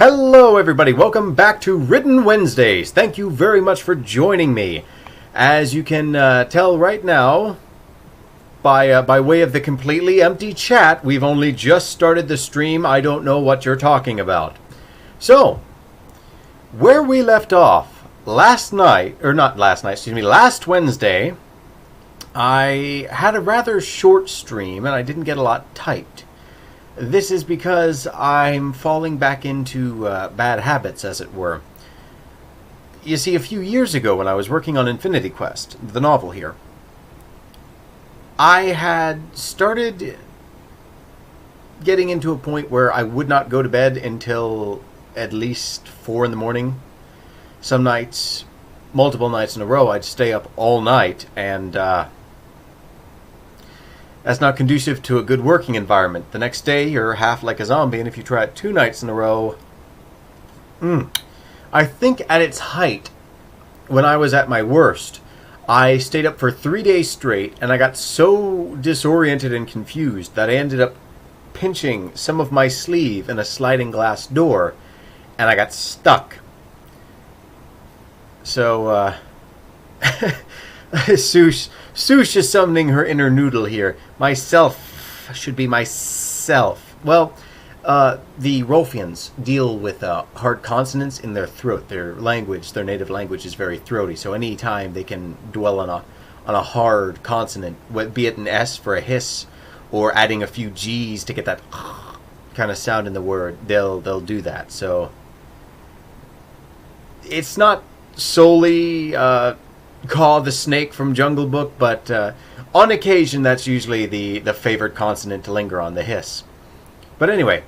Hello everybody, welcome back to Written Wednesdays. Thank you very much for joining me. As you can tell right now, by way of the completely empty chat, we've only just started the stream. I don't know what you're talking about. So, where we left off last Wednesday, I had a rather short stream and I didn't get a lot typed. This is because I'm falling back into bad habits, as it were. You see, a few years ago when I was working on Infinity Quest, the novel here, I had started getting into a point where I would not go to bed until at least 4 in the morning. Some nights, multiple nights in a row, I'd stay up all night, and that's not conducive to a good working environment. The next day, you're half like a zombie, and if you try it 2 nights in a row... I think at its height, when I was at my worst, I stayed up for 3 days straight, and I got so disoriented and confused that I ended up pinching some of my sleeve in a sliding glass door, and I got stuck. So, Sush is summoning her inner noodle here. Myself should be myself. Well, the Rolfians deal with hard consonants in their throat. Their language, their native language, is very throaty. So any time they can dwell on a hard consonant, be it an S for a hiss, or adding a few G's to get that kind of sound in the word, they'll do that. So it's not solely Caw the snake from Jungle Book, but on occasion that's usually the favorite consonant to linger on, the hiss. But anyway,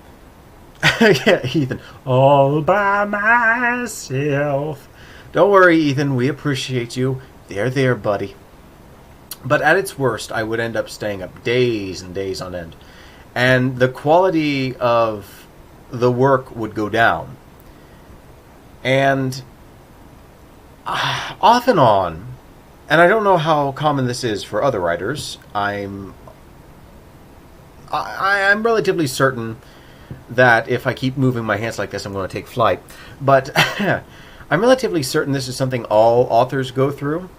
yeah, Ethan, all by myself. Don't worry, Ethan, we appreciate you. There, buddy. But at its worst, I would end up staying up days and days on end. And the quality of the work would go down. And off and on, and I don't know how common this is for other writers, I'm relatively certain that if I keep moving my hands like this, I'm going to take flight. But I'm relatively certain this is something all authors go through,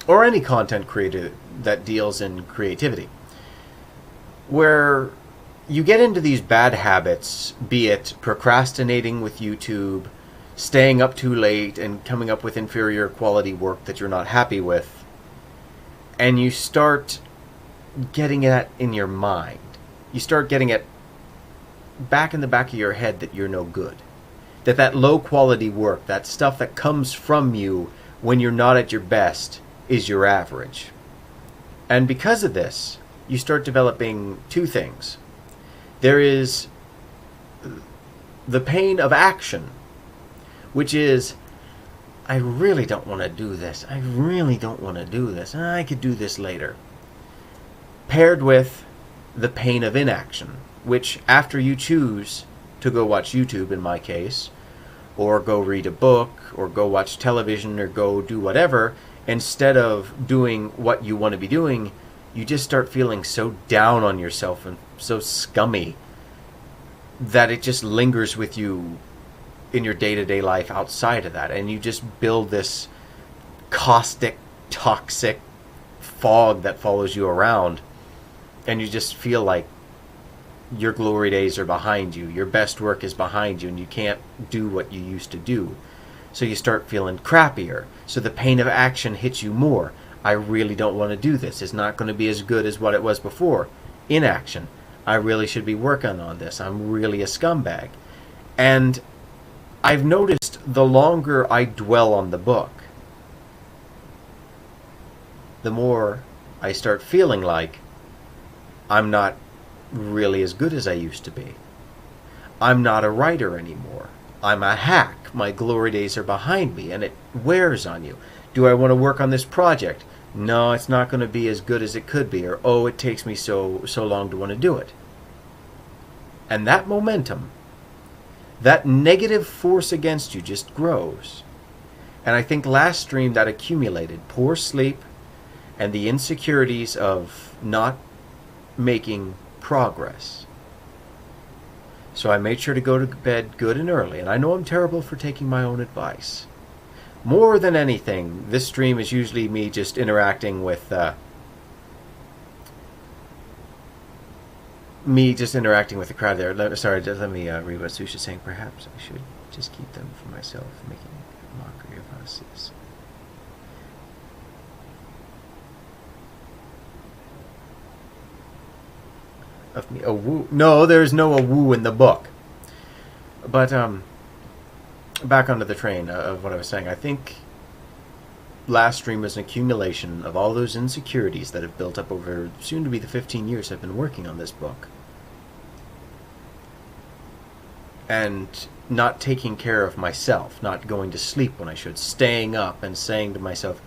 or any content creator that deals in creativity, where you get into these bad habits, be it procrastinating with YouTube, staying up too late and coming up with inferior quality work that you're not happy with, and you start getting that in your mind. You start getting it back in the back of your head that you're no good. That low quality work, that stuff that comes from you when you're not at your best, is your average. And because of this, you start developing two things. There is the pain of action, which is, I really don't want to do this. I really don't want to do this. I could do this later. Paired with the pain of inaction, which after you choose to go watch YouTube, in my case, or go read a book, or go watch television, or go do whatever, instead of doing what you want to be doing, you just start feeling so down on yourself and so scummy that it just lingers with you in your day-to-day life outside of that, and you just build this caustic, toxic fog that follows you around, and you just feel like your glory days are behind you, your best work is behind you, and you can't do what you used to do. So you start feeling crappier. So the pain of action hits you more. I really don't want to do this. It's not going to be as good as what it was before. Inaction. I really should be working on this. I'm really a scumbag. And I've noticed the longer I dwell on the book, the more I start feeling like I'm not really as good as I used to be. I'm not a writer anymore. I'm a hack. My glory days are behind me, and it wears on you. Do I want to work on this project? No, it's not going to be as good as it could be, or oh, it takes me so long to want to do it. And that momentum, that negative force against you just grows. And I think last stream that accumulated poor sleep and the insecurities of not making progress. So I made sure to go to bed good and early, and I know I'm terrible for taking my own advice. More than anything, this stream is usually me just interacting with the crowd there. Sorry, let me read what Sush is saying. Perhaps I should just keep them for myself, making a mockery of us. Of me, a woo? No, there's no a woo in the book. But back onto the train of what I was saying. I think last stream was an accumulation of all those insecurities that have built up over soon to be the 15 years I've been working on this book. And not taking care of myself, not going to sleep when I should, staying up and saying to myself,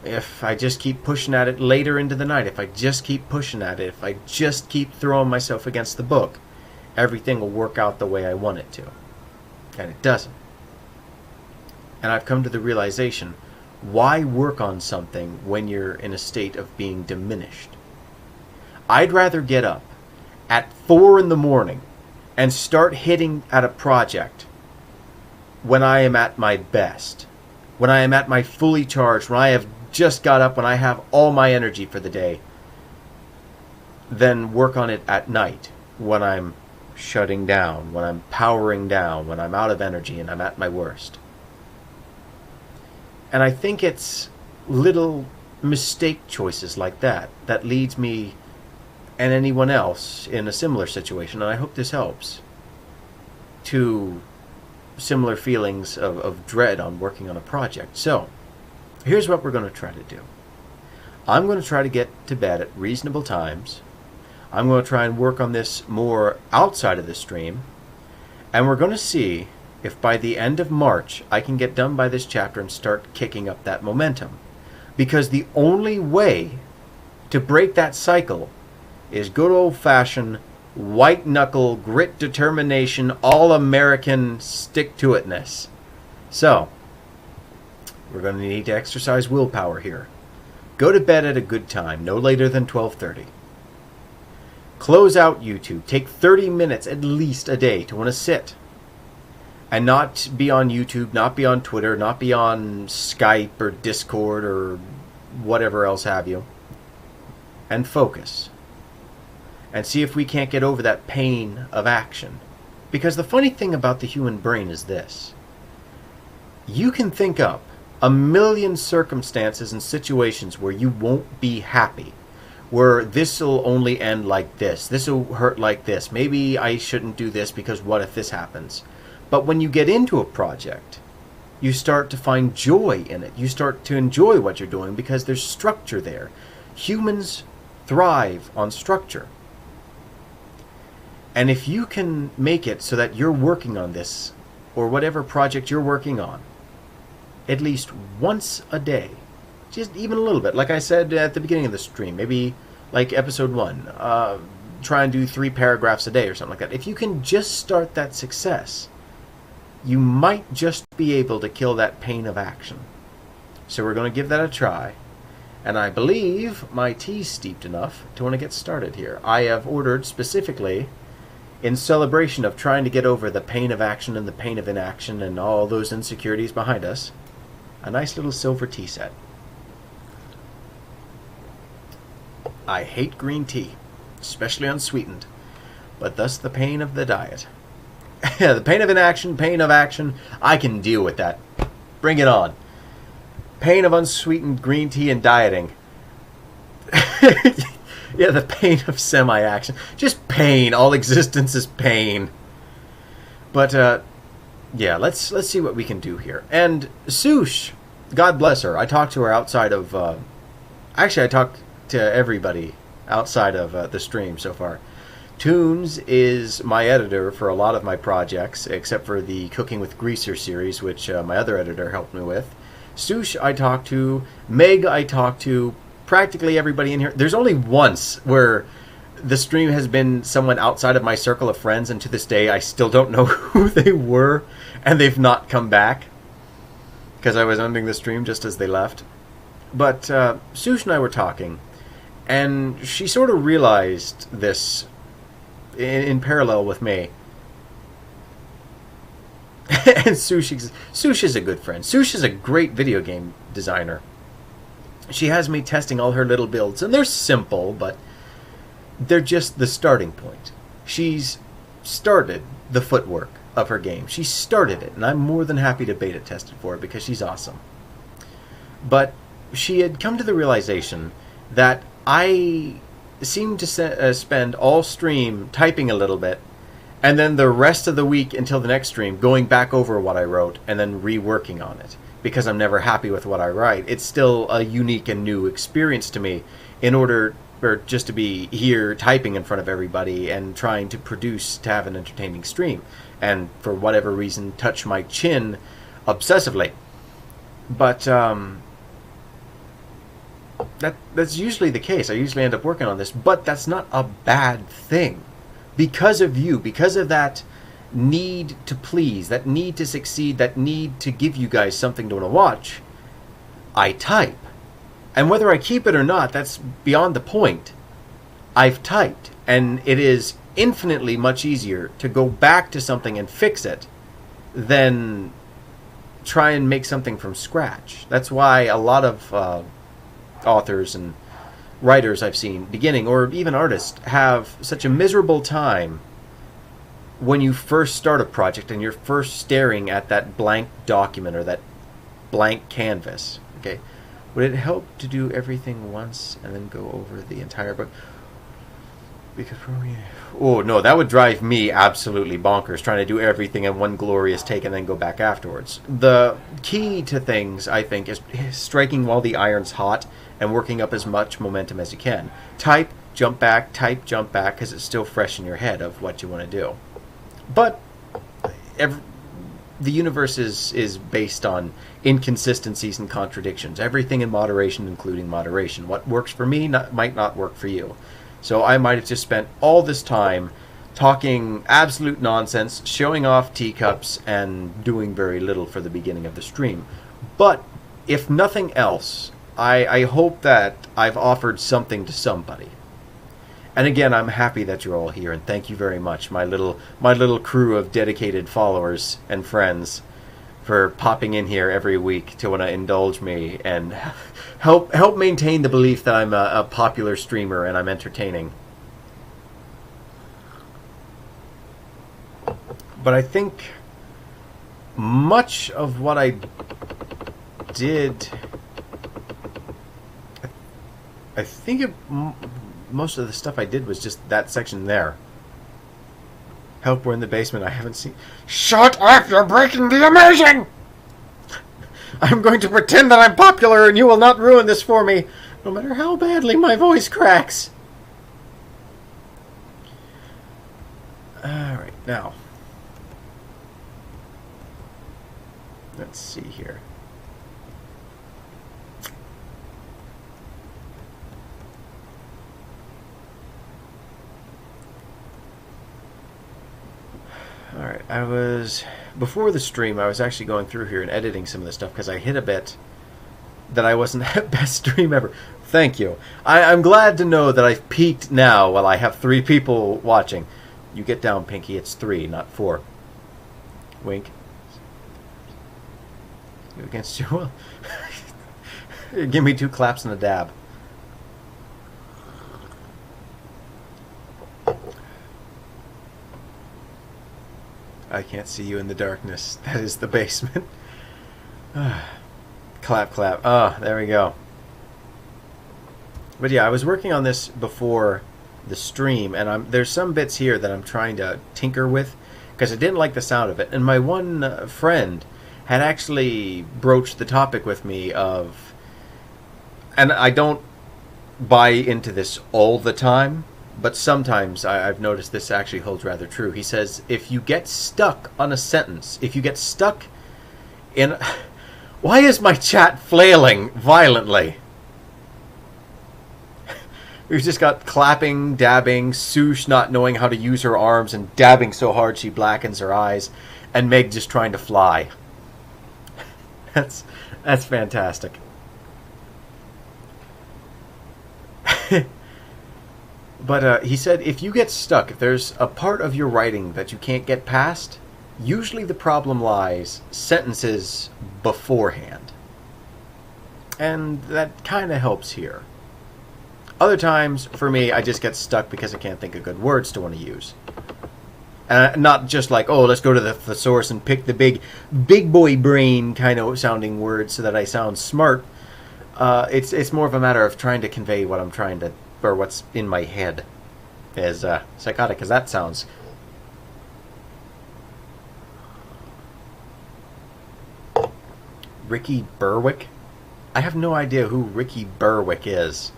if I just keep pushing at it later into the night, if I just keep pushing at it, if I just keep throwing myself against the book, everything will work out the way I want it to. And it doesn't. And I've come to the realization, why work on something when you're in a state of being diminished? I'd rather get up at 4 in the morning and start hitting at a project when I am at my best, when I am at my fully charged, when I have just got up, when I have all my energy for the day, than work on it at night when I'm shutting down, when I'm powering down, when I'm out of energy and I'm at my worst. And I think it's little mistake choices like that that leads me and anyone else in a similar situation, and I hope this helps, to similar feelings of dread on working on a project. So, here's what we're going to try to do. I'm going to try to get to bed at reasonable times. I'm going to try and work on this more outside of the stream. And we're going to see if by the end of March I can get done by this chapter and start kicking up that momentum. Because the only way to break that cycle is good old-fashioned, white-knuckle, grit determination, all-American stick-to-itness. So, we're going to need to exercise willpower here. Go to bed at a good time, no later than 12:30. Close out YouTube. Take 30 minutes at least a day to want to sit. And not be on YouTube, not be on Twitter, not be on Skype or Discord or whatever else have you. And focus. And see if we can't get over that pain of action. Because the funny thing about the human brain is this. You can think up a million circumstances and situations where you won't be happy. Where this will only end like this. This will hurt like this. Maybe I shouldn't do this because what if this happens? But when you get into a project, you start to find joy in it. You start to enjoy what you're doing because there's structure there. Humans thrive on structure. And if you can make it so that you're working on this, or whatever project you're working on, at least once a day, just even a little bit, like I said at the beginning of the stream, maybe like episode 1, try and do 3 paragraphs a day or something like that. If you can just start that success, you might just be able to kill that pain of action. So we're going to give that a try. And I believe my tea's steeped enough to want to get started here. I have ordered specifically, in celebration of trying to get over the pain of action and the pain of inaction and all those insecurities behind us, a nice little silver tea set. I hate green tea, especially unsweetened, but thus the pain of the diet. The pain of inaction, pain of action, I can deal with that. Bring it on. Pain of unsweetened green tea and dieting. Yeah, the pain of semi-action. Just pain. All existence is pain. But, yeah, let's see what we can do here. And Sush, God bless her. I talked to her outside of... actually, I talked to everybody outside of the stream so far. Toons is my editor for a lot of my projects, except for the Cooking with Greaser series, which my other editor helped me with. Sush I talked to. Meg I talked to. Practically everybody in here. There's only once where the stream has been someone outside of my circle of friends, and to this day I still don't know who they were, and they've not come back because I was ending the stream just as they left. But Sush and I were talking, and she sort of realized this in parallel with me, And Sush is a good friend. Sush is a great video game designer. She has me testing all her little builds, and they're simple, but they're just the starting point. She's started the footwork of her game. She started it, and I'm more than happy to beta test it for her because she's awesome. But she had come to the realization that I seemed to spend all stream typing a little bit, and then the rest of the week until the next stream going back over what I wrote and then reworking on it, because I'm never happy with what I write. It's still a unique and new experience to me in order or just to be here typing in front of everybody and trying to produce to have an entertaining stream, and for whatever reason touch my chin obsessively. But that's usually the case. I usually end up working on this, but that's not a bad thing. Because of you, because of that need to please, that need to succeed, that need to give you guys something to want to watch, I type. And whether I keep it or not, that's beyond the point. I've typed, and it is infinitely much easier to go back to something and fix it than try and make something from scratch. That's why a lot of authors and writers I've seen, beginning or even artists, have such a miserable time when you first start a project and you're first staring at that blank document or that blank canvas. Okay, would it help to do everything once and then go over the entire book? Because oh no, that would drive me absolutely bonkers, trying to do everything in one glorious take and then go back afterwards. The key to things, I think, is striking while the iron's hot and working up as much momentum as you can. Type, jump back, because it's still fresh in your head of what you want to do. But the universe is based on inconsistencies and contradictions. Everything in moderation, including moderation. What works for me might not work for you. So I might have just spent all this time talking absolute nonsense, showing off teacups, and doing very little for the beginning of the stream. But if nothing else, I hope that I've offered something to somebody. And again, I'm happy that you're all here, and thank you very much, my little crew of dedicated followers and friends, for popping in here every week to want to indulge me and help maintain the belief that I'm a popular streamer and I'm entertaining. But I think much of what I did, I think most of the stuff I did was just that section there. Help, we're in the basement. I haven't seen... Shut up! You're breaking the immersion! I'm going to pretend that I'm popular and you will not ruin this for me, no matter how badly my voice cracks. Alright, now. Let's see here. Alright, before the stream, I was actually going through here and editing some of the stuff because I hit a bit that I wasn't at best stream ever. Thank you. I'm glad to know that I've peaked now while I have 3 people watching. You get down, Pinky. It's 3, not 4. Wink. Against you? Well, give me 2 claps and a dab. I can't see you in the darkness. That is the basement. Clap, clap. Ah, there we go. But yeah, I was working on this before the stream, and there's some bits here that I'm trying to tinker with because I didn't like the sound of it. And my one friend had actually broached the topic with me of, and I don't buy into this all the time, but sometimes I've noticed this actually holds rather true. He says, if you get stuck on a sentence, if you get stuck in... Why is my chat flailing violently? We've just got clapping, dabbing, Sush not knowing how to use her arms and dabbing so hard she blackens her eyes, and Meg just trying to fly. That's fantastic. But he said if you get stuck, if there's a part of your writing that you can't get past, usually the problem lies sentences beforehand. And that kind of helps here. Other times, for me, I just get stuck because I can't think of good words to want to use. Not just like, oh, let's go to the thesaurus and pick the big boy brain kind of sounding words so that I sound smart. It's more of a matter of trying to convey what I'm trying to, or what's in my head. As psychotic as that sounds. Ricky Berwick? I have no idea who Ricky Berwick is.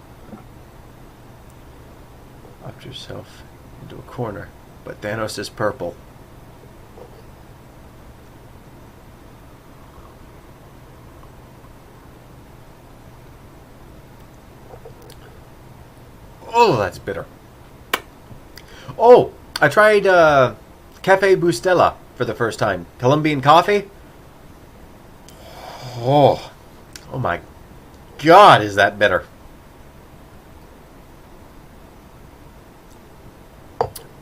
Locked yourself into a corner, but Thanos is purple. Oh, that's bitter. Oh, I tried Cafe Bustelo for the first time. Colombian coffee. Oh my God, is that bitter?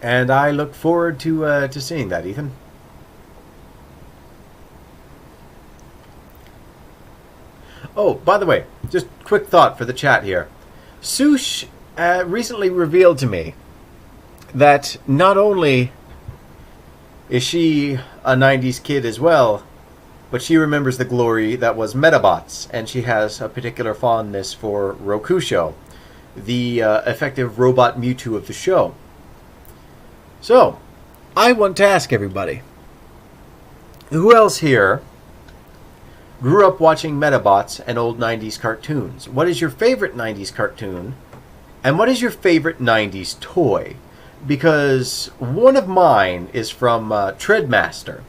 And I look forward to seeing that, Ethan. Oh, by the way, just quick thought for the chat here. Sush recently revealed to me that not only is she a 90s kid as well, but she remembers the glory that was Medabots, and she has a particular fondness for Rokusho, the effective robot Mewtwo of the show. So, I want to ask everybody, who else here grew up watching Medabots and old 90s cartoons? What is your favorite 90s cartoon? And what is your favorite 90s toy? Because one of mine is from Treadmaster.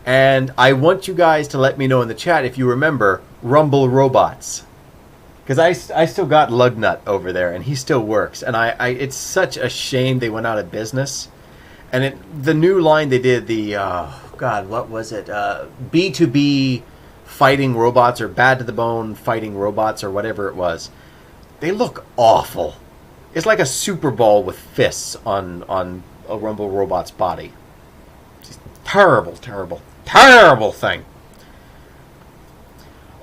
And I want you guys to let me know in the chat if you remember Rumble Robots. Because I still got Lugnut over there, and he still works. And it's such a shame they went out of business. And the new line they did, the, God, what was it? B2B fighting robots, or Bad to the Bone fighting robots, or whatever it was. They look awful. It's like a Super Ball with fists on a Rumble Robot's body. It's terrible, terrible, terrible thing.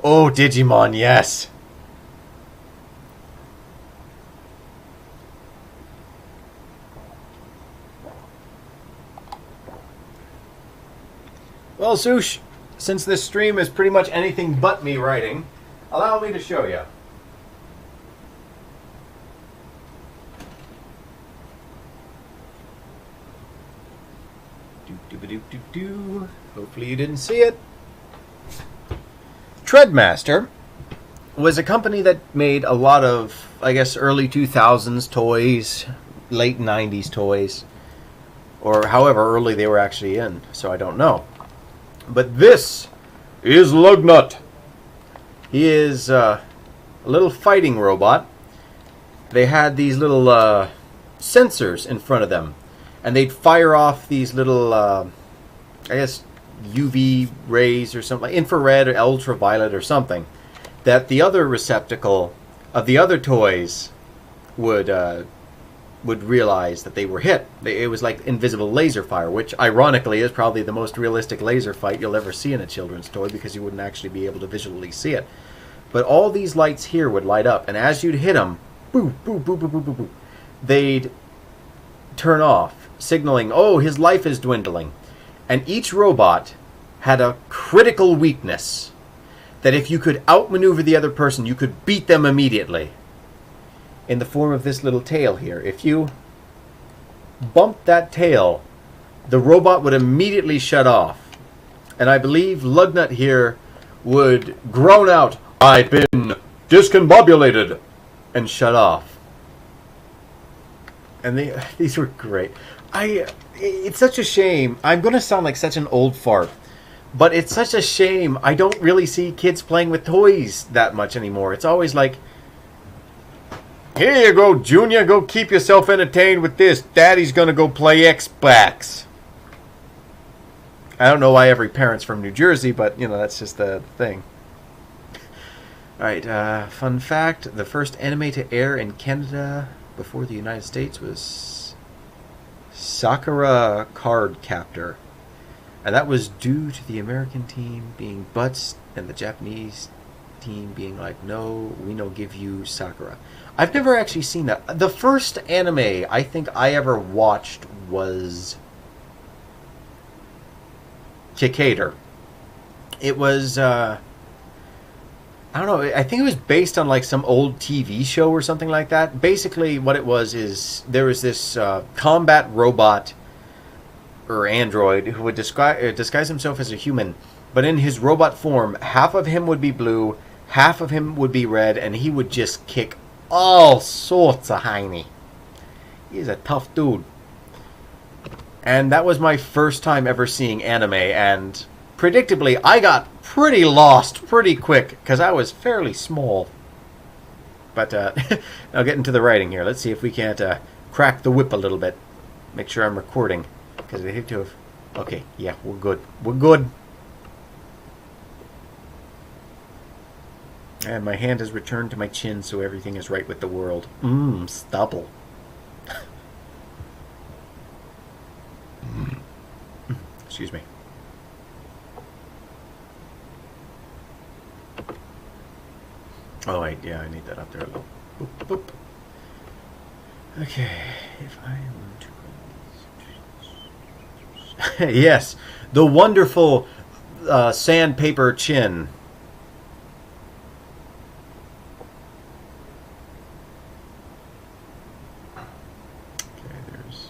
Oh, Digimon, yes. Well, Sush, since this stream is pretty much anything but me writing, allow me to show you. Hopefully you didn't see it. Treadmaster was a company that made a lot of, I guess, early 2000s toys, late 90s toys, or however early they were actually in, so I don't know. But this is Lugnut. He is a little fighting robot. They had these little sensors in front of them, and they'd fire off these little, I guess, UV rays or something, like infrared or ultraviolet or something, that the other receptacle of the other toys would realize that they were hit. It was like invisible laser fire, which ironically is probably the most realistic laser fight you'll ever see in a children's toy, because you wouldn't actually be able to visually see it. But all these lights here would light up, and as you'd hit them, boo, boo, boo, boo, boo, boo, boo, they'd turn off, signaling, oh, his life is dwindling. And each robot had a critical weakness that if you could outmaneuver the other person, you could beat them immediately. In the form of this little tail here. If you bumped that tail, the robot would immediately shut off. And I believe Lugnut here would groan out, "I've been discombobulated," and shut off. And these were great. It's such a shame. I'm going to sound like such an old fart. But it's such a shame. I don't really see kids playing with toys that much anymore. It's always like, here you go, Junior. Go keep yourself entertained with this. Daddy's going to go play Xbox. I don't know why every parent's from New Jersey, but, you know, that's just the thing. Alright, fun fact. The first anime to air in Canada before the United States was Sakura Card Captor. And that was due to the American team being butts and the Japanese team being like, no, we no give you Sakura. I've never actually seen that. The first anime I think I ever watched was Kikader. It was, I don't know, I think it was based on like some old TV show or something like that. Basically, what it was is there was this combat robot or android who would disguise himself as a human, but in his robot form, half of him would be blue, half of him would be red, and he would just kick all sorts of hiney. He's a tough dude. And that was my first time ever seeing anime, and predictably, I got pretty lost pretty quick, because I was fairly small. But, now getting to the writing here, let's see if we can't crack the whip a little bit. Make sure I'm recording. Because they hate to have... Okay, yeah, we're good. We're good. And my hand has returned to my chin, so everything is right with the world. Stubble. Excuse me. Oh, wait, yeah, I need that up there a little. Boop, boop. Okay, if I am to... Yes, the wonderful sandpaper chin. Okay, there's...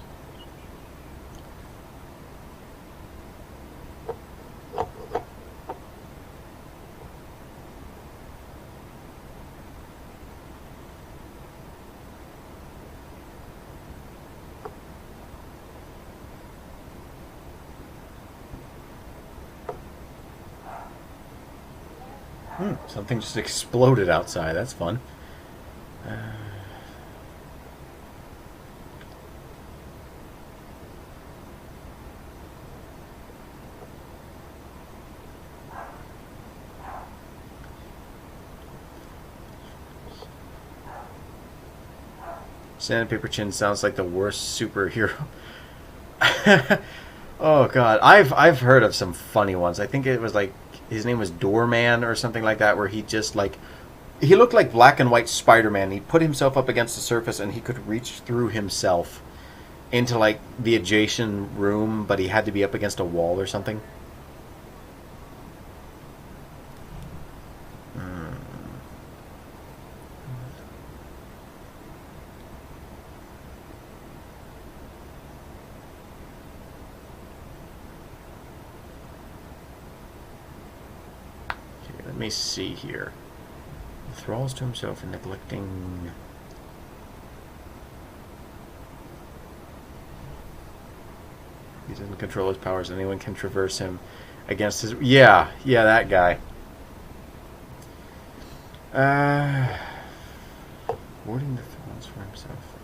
something just exploded outside. That's fun. Sandpaper Chin sounds like the worst superhero. Oh god, I've heard of some funny ones. I think it was like his name was Doorman or something like that, where he just like he looked like black and white Spider-Man. He put himself up against the surface and he could reach through himself into like the adjacent room, but he had to be up against a wall or something. Let me see here. Thralls to himself and neglecting... He doesn't control his powers. Anyone can traverse him against his... Yeah, that guy. Warding the Thralls for himself.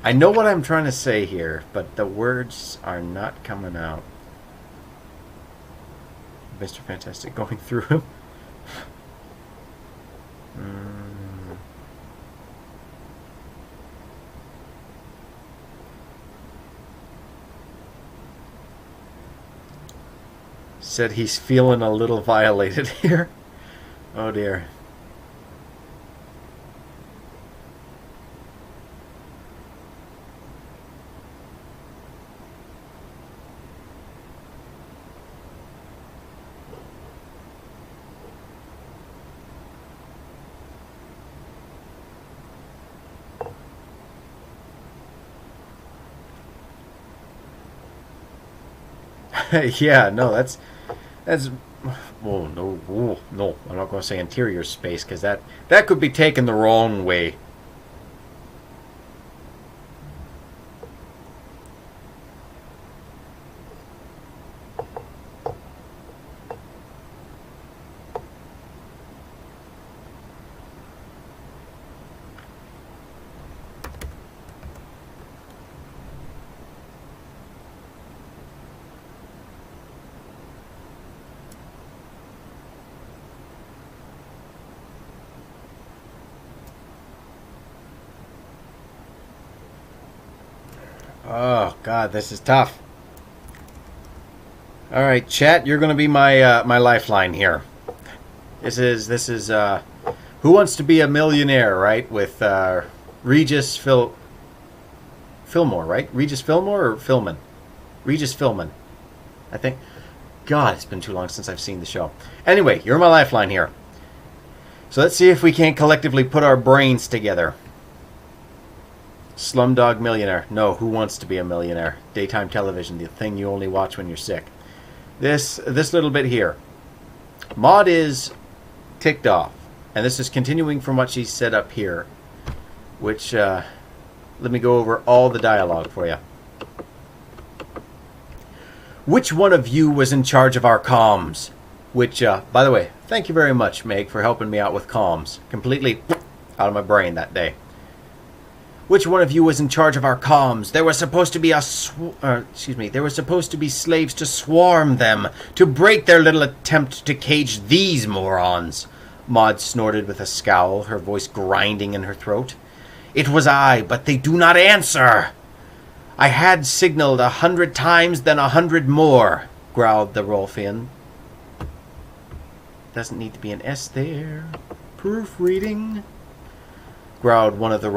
I know what I'm trying to say here, but the words are not coming out. Mr. Fantastic going through him. Said he's feeling a little violated here. Oh dear. Yeah, no, that's oh no, no, I'm not going to say interior space because that could be taken the wrong way. Oh, God, this is tough. All right, chat. You're going to be my my lifeline here. This is Who Wants to Be a Millionaire, right? With Regis Fillmore, right? Regis Fillmore or Philman? Regis Philman, I think. God, it's been too long since I've seen the show. Anyway, you're my lifeline here. So let's see if we can't collectively put our brains together. Slumdog Millionaire. No, Who Wants to Be a Millionaire? Daytime television, the thing you only watch when you're sick. This little bit here. Maud is ticked off. And this is continuing from what she said up here. Which, let me go over all the dialogue for you. Which one of you was in charge of our comms? Which, by the way, thank you very much, Meg, for helping me out with comms. Completely out of my brain that day. Which one of you was in charge of our comms? There was supposed to be there were supposed to be slaves to swarm them, to break their little attempt to cage these morons. Maud snorted with a scowl, her voice grinding in her throat. It was I, but they do not answer. I had signaled 100 times, then 100 more, growled the Rolfian. Doesn't need to be an S there. Proofreading. Growled one of the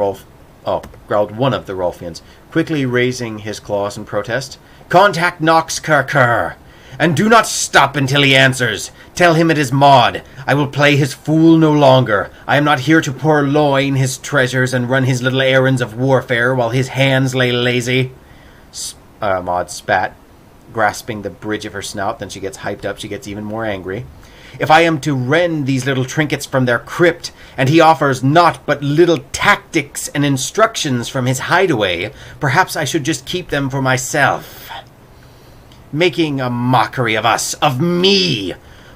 Rolfians, quickly raising his claws in protest. Contact Nox Kerker, and do not stop until he answers. Tell him it is Maud. I will play his fool no longer. I am not here to purloin his treasures and run his little errands of warfare while his hands lay lazy. Maud spat, grasping the bridge of her snout. Then she gets hyped up. She gets even more angry. If I am to rend these little trinkets from their crypt, and he offers naught but little tactics and instructions from his hideaway, perhaps I should just keep them for myself. Making a mockery of us, of me,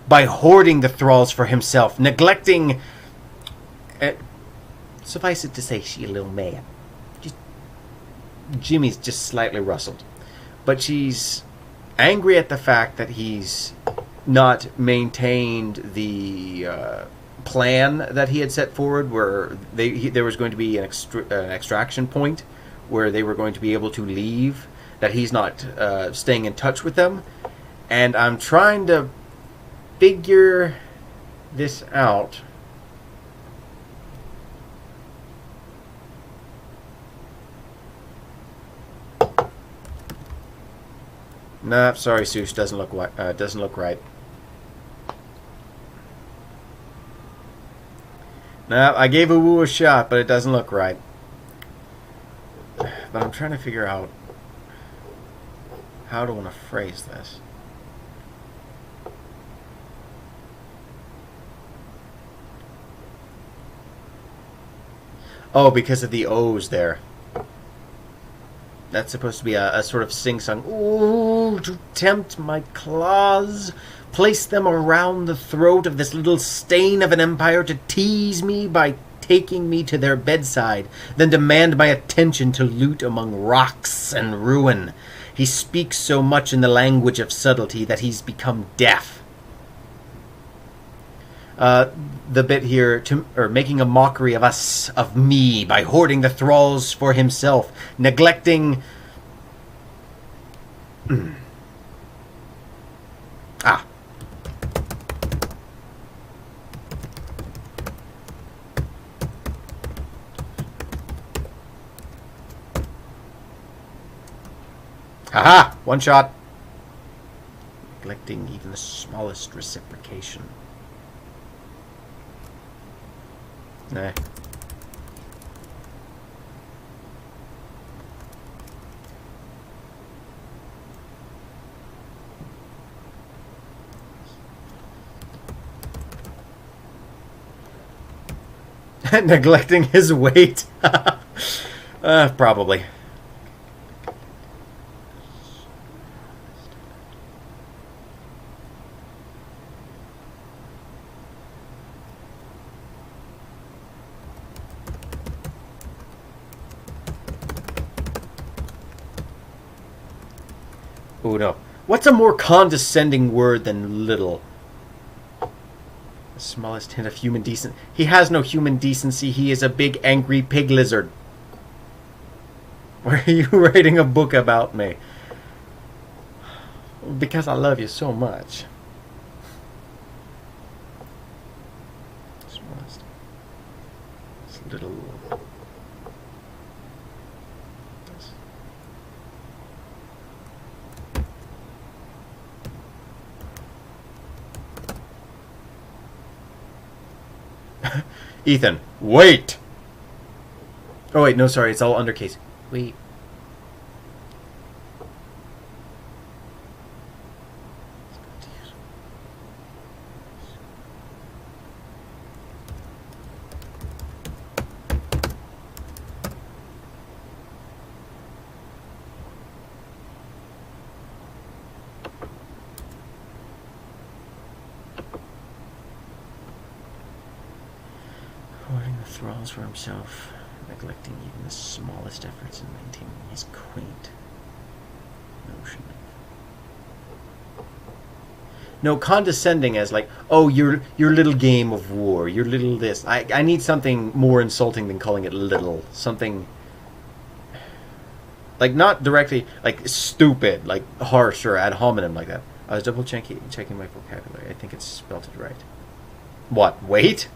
by hoarding the thralls for himself, neglecting... suffice it to say, she a little mad. Jimmy's just slightly rustled. But she's angry at the fact that he's not maintained the plan that he had set forward, where there was going to be an extraction point where they were going to be able to leave, that he's not staying in touch with them. And I'm trying to figure this out. Nah, sorry, Seuss, doesn't look right. Nah, I gave a woo a shot, but it doesn't look right. But I'm trying to figure out how to want to phrase this. Oh, because of the O's there. That's supposed to be a sort of sing-song. Ooh, to tempt my claws. Place them around the throat of this little stain of an empire to tease me by taking me to their bedside, then demand my attention to loot among rocks and ruin. He speaks so much in the language of subtlety that he's become deaf. The bit here, making a mockery of us, of me, by hoarding the thralls for himself, neglecting... Haha! One shot. Neglecting even the smallest reciprocation. Nah. Neglecting his weight. Probably. Oh no. What's a more condescending word than little? The smallest hint of human decency. He has no human decency. He is a big angry pig lizard. Why are you writing a book about me? Because I love you so much. Smallest. It's little. Ethan, wait! Oh wait, no, sorry, it's all undercase. Wait. Hoarding the thralls for himself, neglecting even the smallest efforts in maintaining his quaint notion of... No, condescending as like, oh, your little game of war, your little this. I need something more insulting than calling it little. Something like not directly like stupid, like harsh or ad hominem like that. I was double checking my vocabulary. I think it's spelled it right. What? Wait.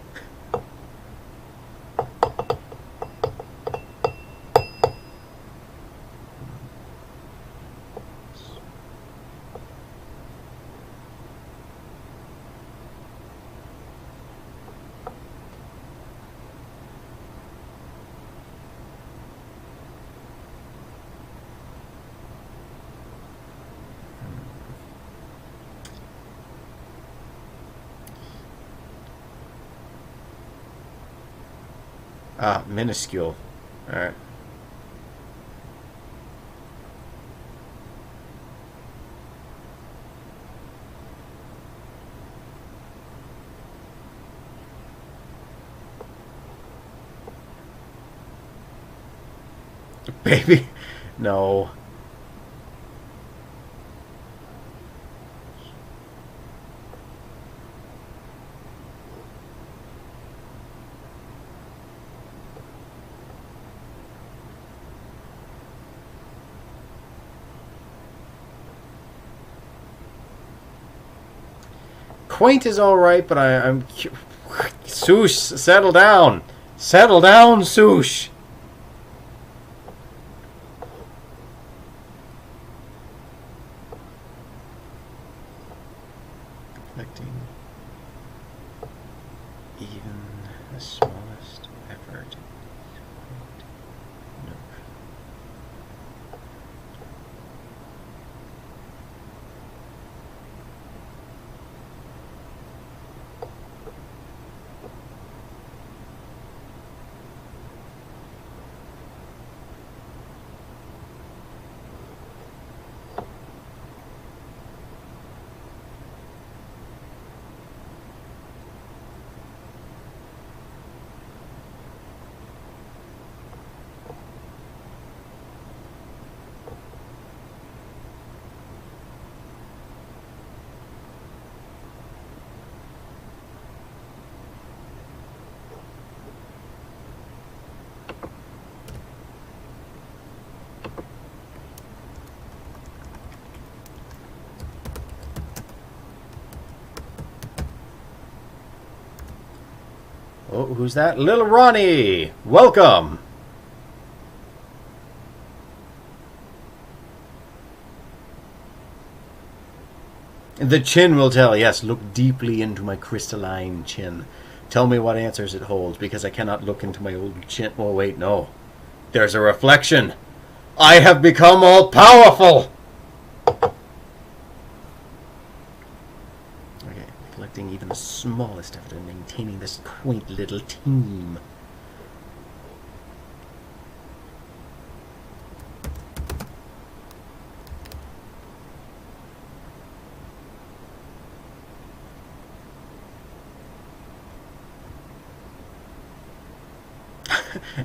Ah, minuscule. Alright. Baby? No. Quaint is alright, but I'm... Swoosh, settle down. Settle down, Swoosh. Reflecting even the smallest effort. No. Oh, who's that? Little Ronnie! Welcome! The chin will tell. Yes, look deeply into my crystalline chin. Tell me what answers it holds, because I cannot look into my old chin. Oh, wait, no. There's a reflection. I have become all-powerful! Neglecting even the smallest effort in maintaining this quaint little team.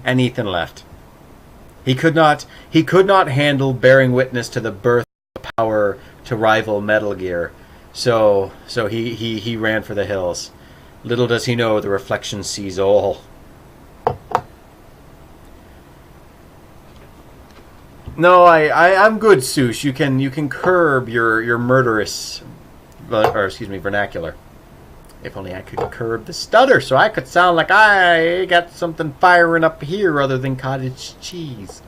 And Ethan left. He could not handle bearing witness to the birth of power to rival Metal Gear. So he ran for the hills. Little does he know the reflection sees all. No, I'm good, Sush. You can curb your murderous, or excuse me, vernacular. If only I could curb the stutter, so I could sound like I got something firing up here other than cottage cheese.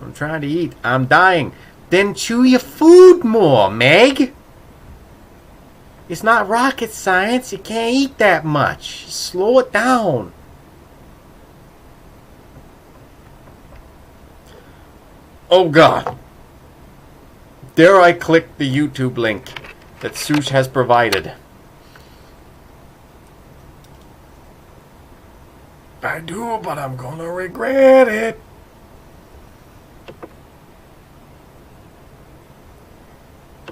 I'm trying to eat. I'm dying. Then chew your food more, Meg. It's not rocket science. You can't eat that much. Slow it down. Oh, God. Dare I click the YouTube link that Sush has provided? I do, but I'm gonna regret it.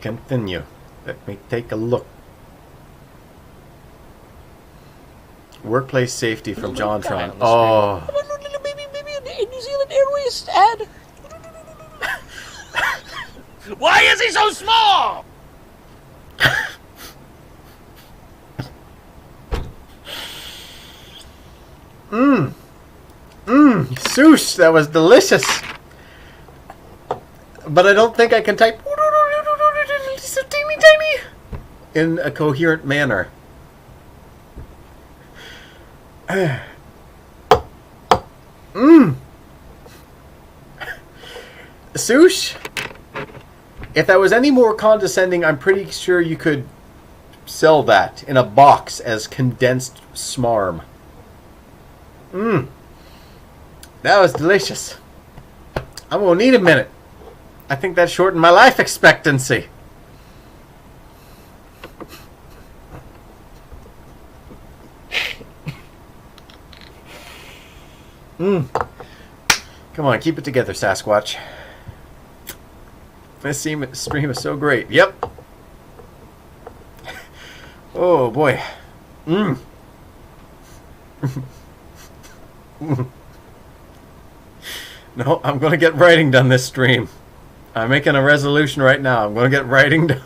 Continue. Let me take a look. Workplace safety from JonTron. Oh. A New Zealand Airways ad. Why is he so small? Sush, that was delicious. But I don't think I can type so teeny tiny in a coherent manner. Sush, if that was any more condescending, I'm pretty sure you could sell that in a box as condensed smarm. That was delicious. I'm gonna need a minute. I think that shortened my life expectancy. Come on, keep it together, Sasquatch. This stream is so great. Yep. Oh, boy. No, I'm going to get writing done this stream. I'm making a resolution right now. I'm going to get writing done.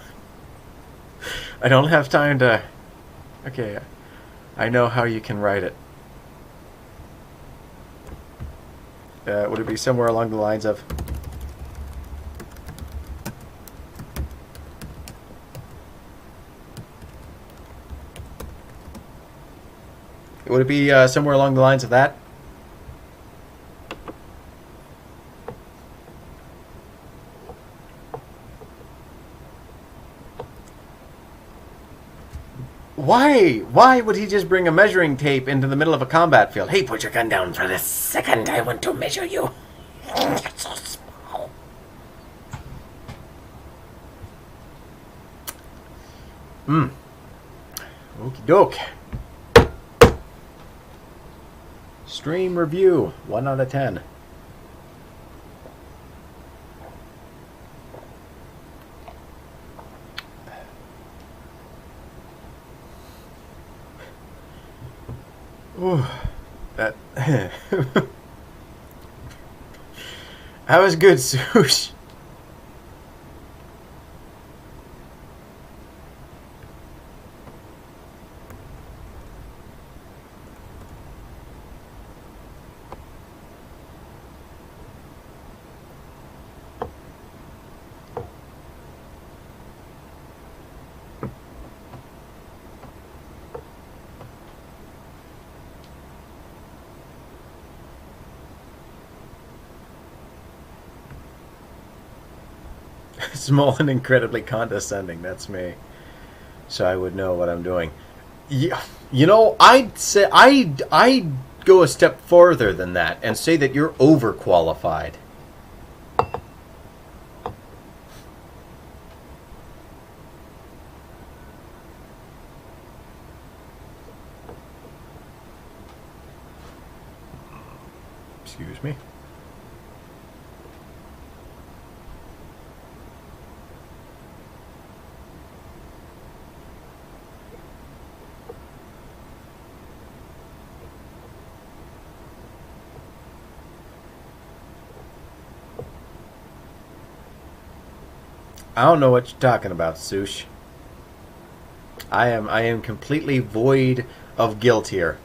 I don't have time to... Okay, I know how you can write it. Would it be somewhere along the lines of... Would it be somewhere along the lines of that? Why? Why would he just bring a measuring tape into the middle of a combat field? Hey, put your gun down for this second. I want to measure you. You're so small. Okie doke. Stream review. 1 out of 10. Ooh, that that was good, Sush. Small and incredibly condescending. That's me. So I would know what I'm doing. Yeah, you know, I'd say I'd go a step further than that and say that you're overqualified. Excuse me. I don't know what you're talking about, Sush. I am completely void of guilt here.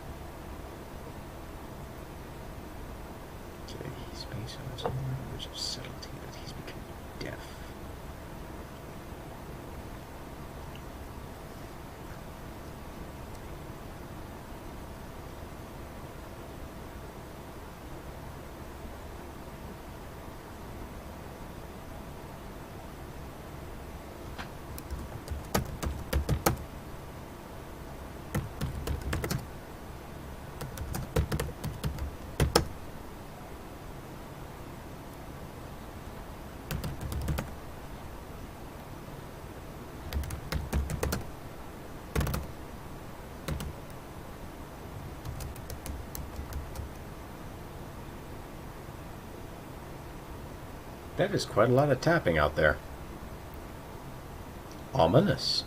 That is quite a lot of tapping out there. Ominous.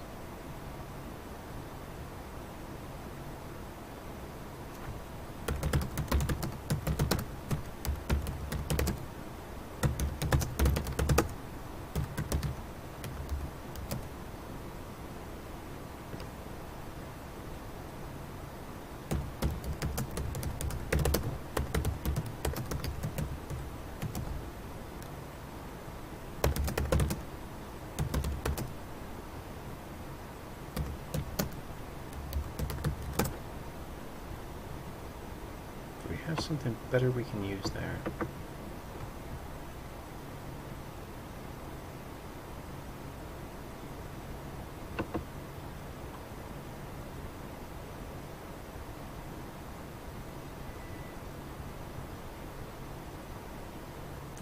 Have something better we can use there.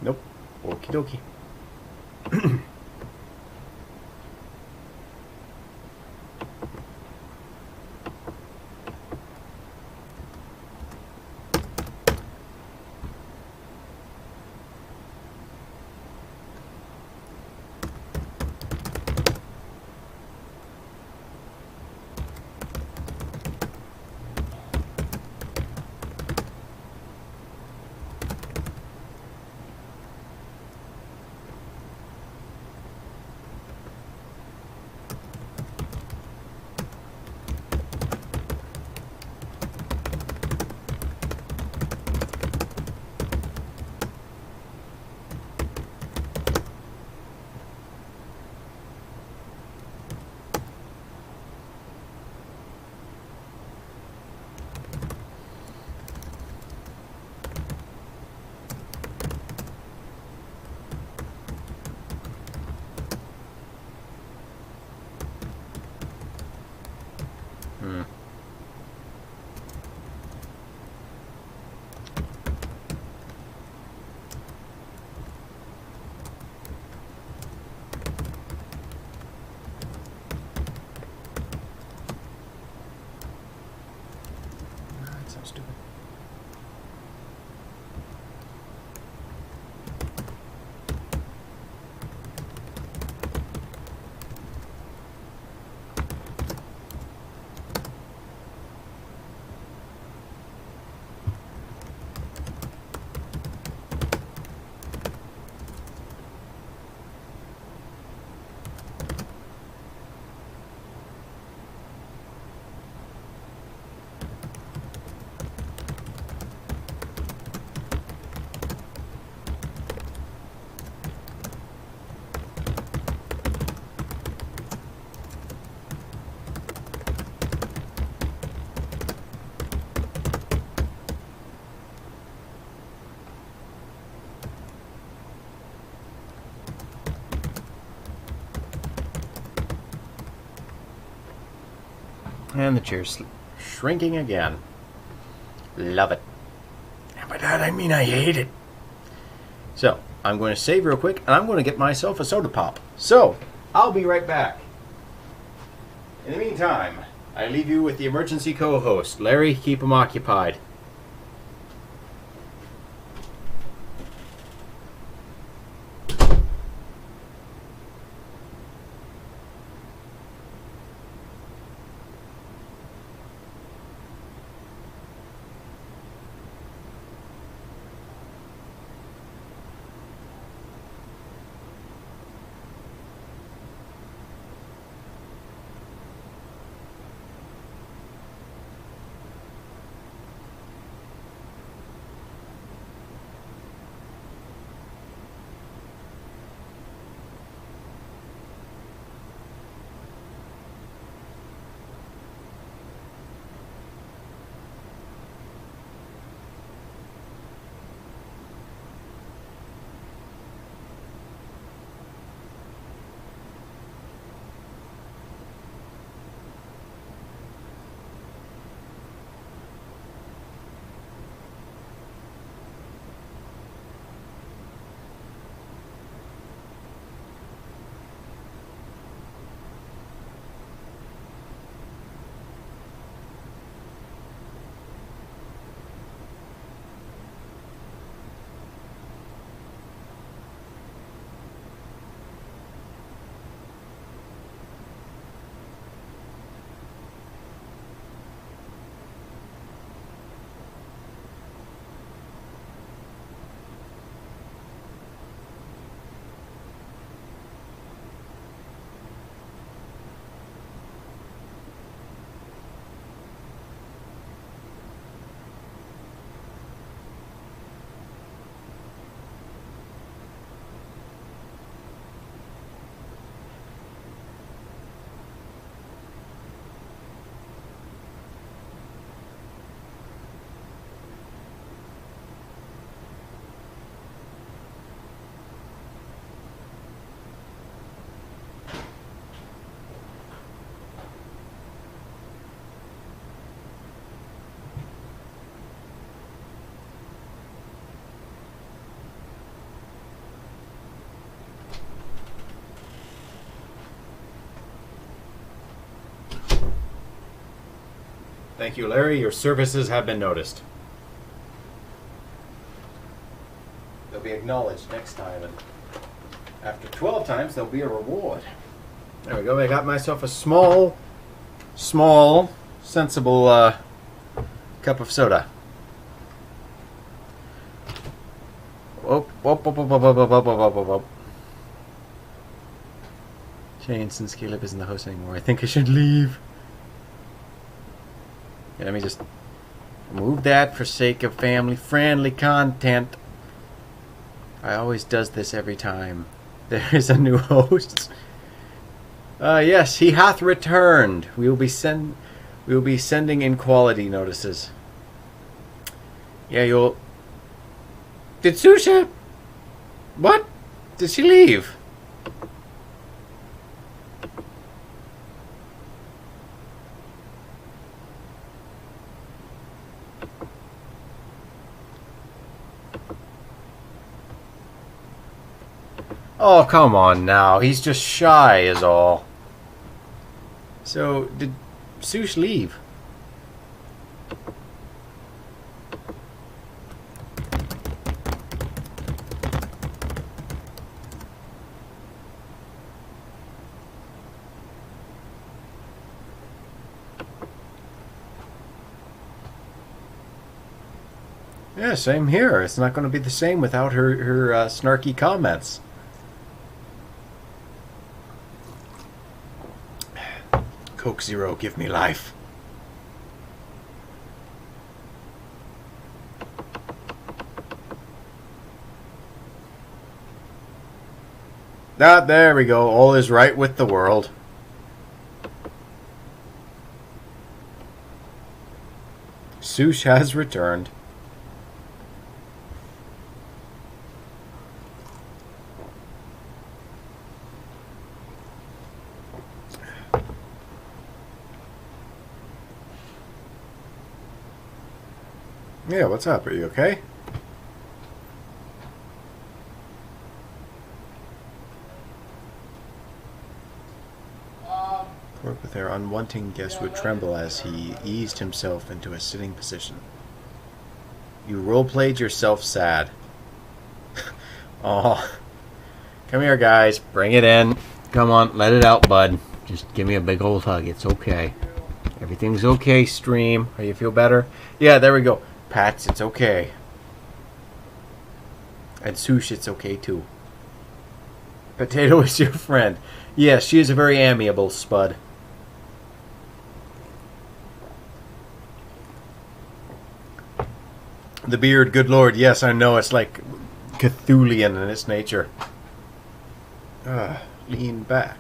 Nope. Okie dokie. That sounds stupid. And the chair's shrinking again. Love it. And by that I mean I hate it. So, I'm going to save real quick, and I'm going to get myself a soda pop. So, I'll be right back. In the meantime, I leave you with the emergency co-host. Larry, keep him occupied. Thank you, Larry. Your services have been noticed. They'll be acknowledged next time, and after 12 times, there'll be a reward. There we go. I got myself a small, sensible cup of soda. Whoop. Shane, since Caleb isn't the host anymore, I think I should leave. Yeah, let me just remove that for sake of family-friendly content. I always does this every time there is a new host. Yes, he hath returned. We will be sending in quality notices. Yeah, you'll. Did Susha? What? Did she leave? Oh, come on now. He's just shy is all. So, did Sush leave? Yeah, same here. It's not going to be the same without her snarky comments. Coke Zero, give me life. Ah, there we go. All is right with the world. Sush has returned. Yeah, what's up? Are you okay? Cork with their unwanting guest would tremble as he eased himself into a sitting position. You role-played yourself sad. Aw. Come here, guys. Bring it in. Come on, let it out, bud. Just give me a big old hug. It's okay. Everything's okay, stream. Are you feel better? Yeah, there we go. Pats, it's okay. And Sush, it's okay too. Potato is your friend. Yes, she is a very amiable spud. The beard, good lord, yes, I know, it's like Cthulian in its nature. Lean back.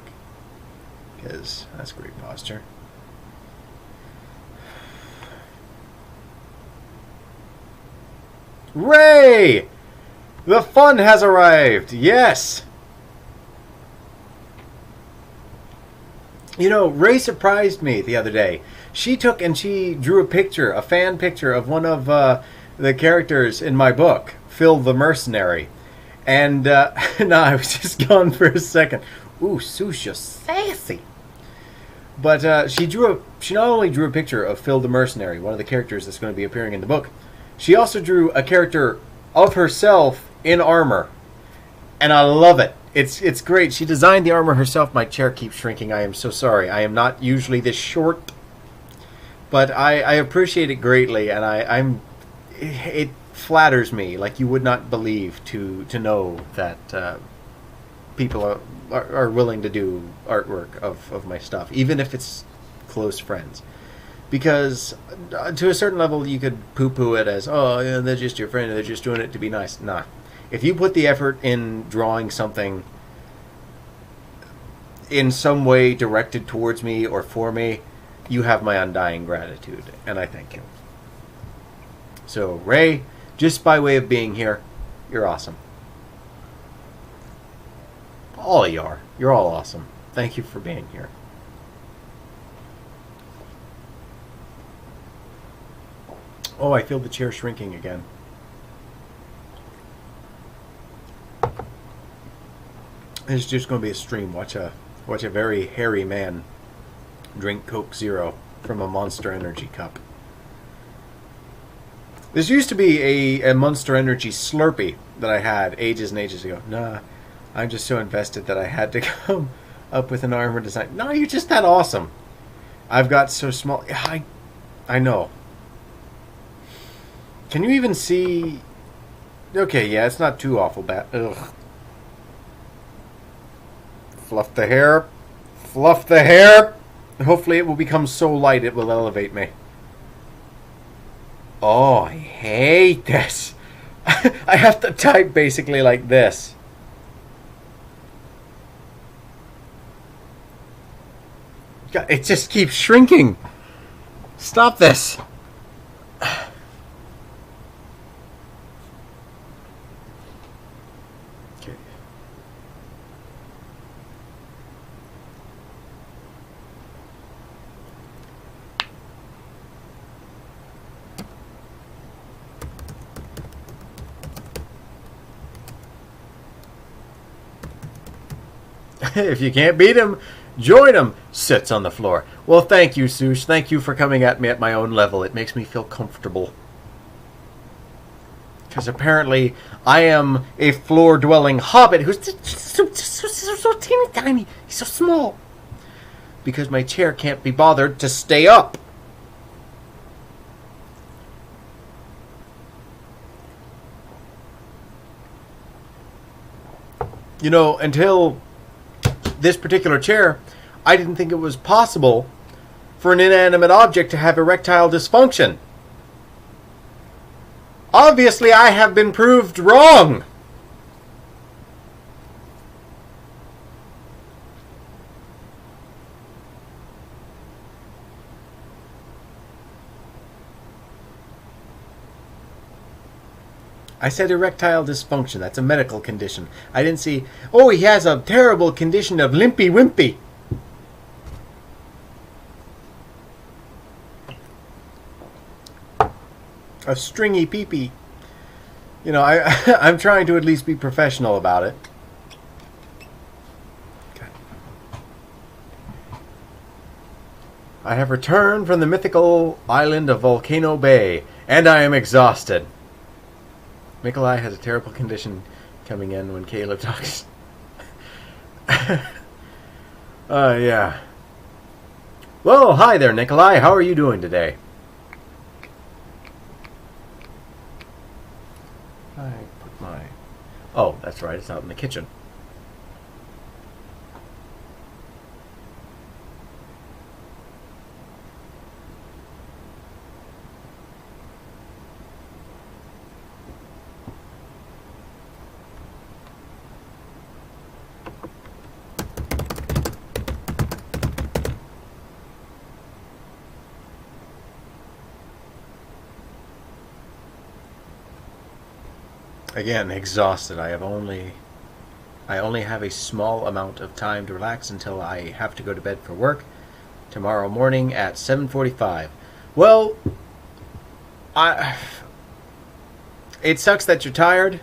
Because that's great posture. Ray! The fun has arrived! Yes! You know, Ray surprised me the other day. She took and she drew a fan picture of one of the characters in my book, Phil the Mercenary. And, no, I was just gone for a second. Ooh, Susha, sassy! But she not only drew a picture of Phil the Mercenary, one of the characters that's going to be appearing in the book, she also drew a character of herself in armor. And I love it. It's great. She designed the armor herself. My chair keeps shrinking. I am so sorry. I am not usually this short. But I appreciate it greatly. And it flatters me like you would not believe to know that people are willing to do artwork of my stuff. Even if it's close friends. Because to a certain level, you could poo-poo it as, oh, yeah, they're just your friend, they're just doing it to be nice. Nah. If you put the effort in drawing something in some way directed towards me or for me, you have my undying gratitude, and I thank you. So, Ray, just by way of being here, you're awesome. All of you are. You're all awesome. Thank you for being here. Oh, I feel the chair shrinking again. It's just going to be a stream. Watch a very hairy man drink Coke Zero from a Monster Energy cup. This used to be a Monster Energy Slurpee that I had ages and ages ago. Nah, I'm just so invested that I had to come up with an armor design. No, you're just that awesome. I've got so small. I know. Can you even see? Okay, yeah, it's not too awful bad. Ugh. Fluff the hair. Fluff the hair. Hopefully it will become so light it will elevate me. Oh, I hate this. I have to type basically like this. God, it just keeps shrinking. Stop this. Okay. If you can't beat him, join him. Sits on the floor. Well, thank you, Sush. Thank you for coming at me at my own level. It makes me feel comfortable. Because apparently I am a floor-dwelling hobbit who's so teeny tiny. He's so small. Because my chair can't be bothered to stay up. You know, until this particular chair, I didn't think it was possible for an inanimate object to have erectile dysfunction. Obviously, I have been proved wrong. I said erectile dysfunction. That's a medical condition. I didn't see, oh, he has a terrible condition of limpy wimpy. A stringy pee-pee. You know, I'm trying to at least be professional about it. Okay. I have returned from the mythical island of Volcano Bay, and I am exhausted. Nikolai has a terrible condition coming in when Caleb talks. Yeah. Well, hi there, Nikolai. How are you doing today? I put my... Oh, that's right. It's out in the kitchen. Again, exhausted. I only have a small amount of time to relax until I have to go to bed for work tomorrow morning at 7:45. Well, it sucks that you're tired.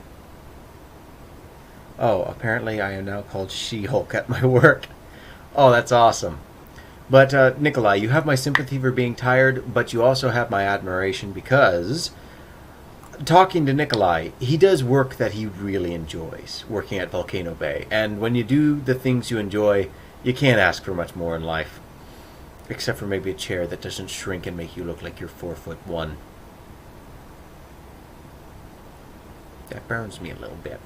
Oh, apparently I am now called She-Hulk at my work. Oh, that's awesome. But, Nikolai, you have my sympathy for being tired, but you also have my admiration because... Talking to Nikolai, he does work that he really enjoys, working at Volcano Bay. And when you do the things you enjoy, you can't ask for much more in life. Except for maybe a chair that doesn't shrink and make you look like you're 4'1". That burns me a little bit.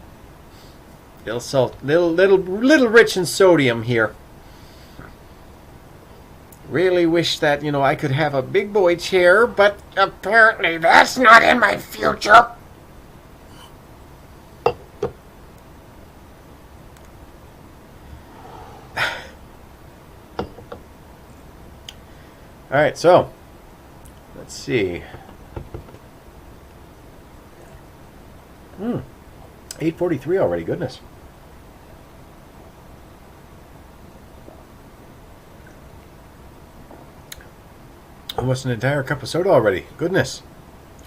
Little salt, little rich in sodium here. Really wish that, you know, I could have a big boy chair, but apparently that's not in my future. Alright, so, let's see. 8:43 already, goodness. Almost an entire cup of soda already. Goodness.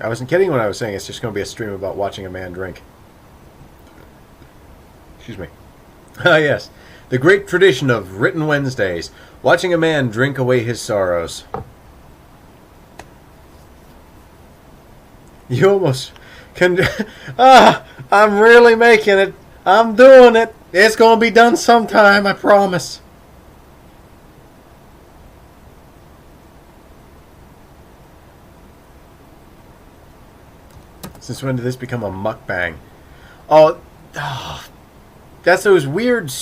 I wasn't kidding when I was saying it's just going to be a stream about watching a man drink. Excuse me. Ah, yes. The great tradition of Written Wednesdays. Watching a man drink away his sorrows. You almost can. I'm really making it. I'm doing it. It's going to be done sometime, I promise. Since when did this become a mukbang? Oh, that's those weird.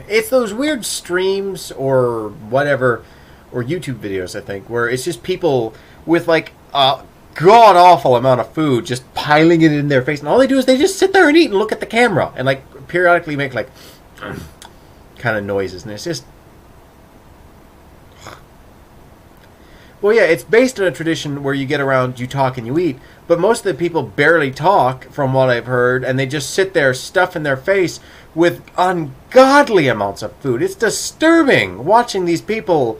It's those weird streams or whatever, or YouTube videos, I think, where it's just people with like a god awful amount of food just piling it in their face, and all they do is they just sit there and eat and look at the camera and like periodically make like kind of noises, and it's just. Well, yeah, it's based on a tradition where you get around, you talk, and you eat. But most of the people barely talk, from what I've heard, and they just sit there stuffing their face with ungodly amounts of food. It's disturbing watching these people,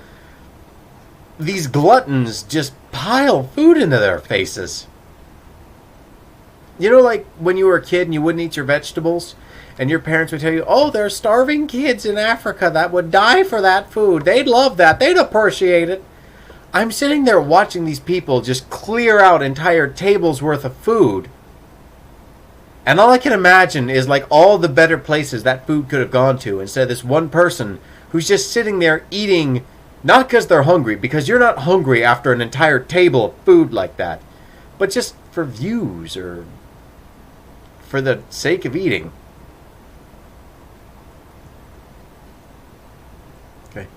these gluttons, just pile food into their faces. You know, like when you were a kid and you wouldn't eat your vegetables, and your parents would tell you, oh, there's starving kids in Africa that would die for that food. They'd love that. They'd appreciate it. I'm sitting there watching these people just clear out entire tables worth of food. And all I can imagine is like all the better places that food could have gone to instead of this one person who's just sitting there eating, not because they're hungry, because you're not hungry after an entire table of food like that, but just for views or for the sake of eating. Okay.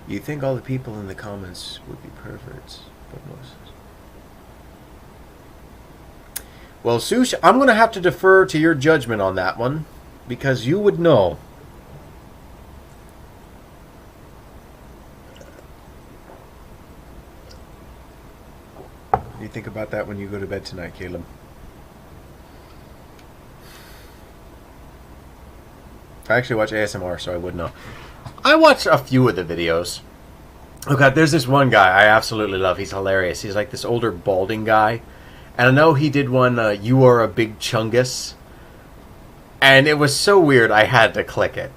You think all the people in the comments would be perverts, but most. Well, Sush, I'm going to have to defer to your judgment on that one, because you would know. What do you think about that when you go to bed tonight, Caleb? I actually watch ASMR, so I would know. I watch a few of the videos. Oh god, there's this one guy I absolutely love. He's hilarious. He's like this older balding guy. And I know he did one, You Are a Big Chungus. And it was so weird I had to click it.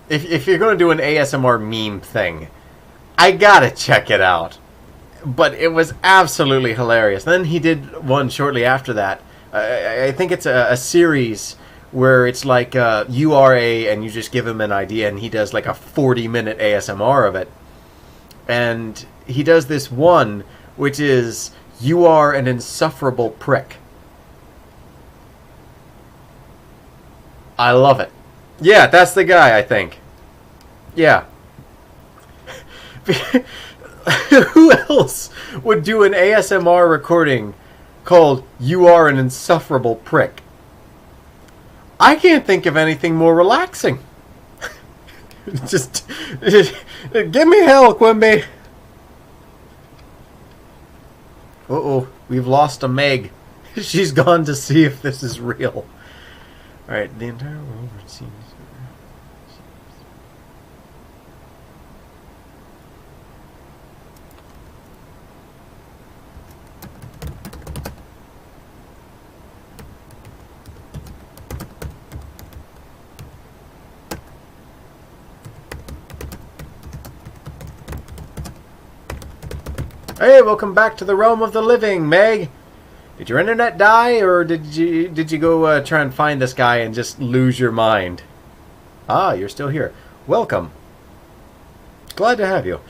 If you're going to do an ASMR meme thing, I gotta check it out. But it was absolutely hilarious. Then he did one shortly after that. I think it's a series where it's like you are and you just give him an idea and he does like a 40-minute ASMR of it. And he does this one, which is, you are an insufferable prick. I love it. Yeah, that's the guy, I think. Yeah. Who else would do an ASMR recording called You Are an Insufferable Prick? I can't think of anything more relaxing. Just give me hell, Quimby. Uh-oh, we've lost a Meg. She's gone to see if this is real. Alright, the entire world seems... Hey, welcome back to the realm of the living, Meg. Did your internet die, or did you go try and find this guy and just lose your mind? Ah, you're still here. Welcome. Glad to have you.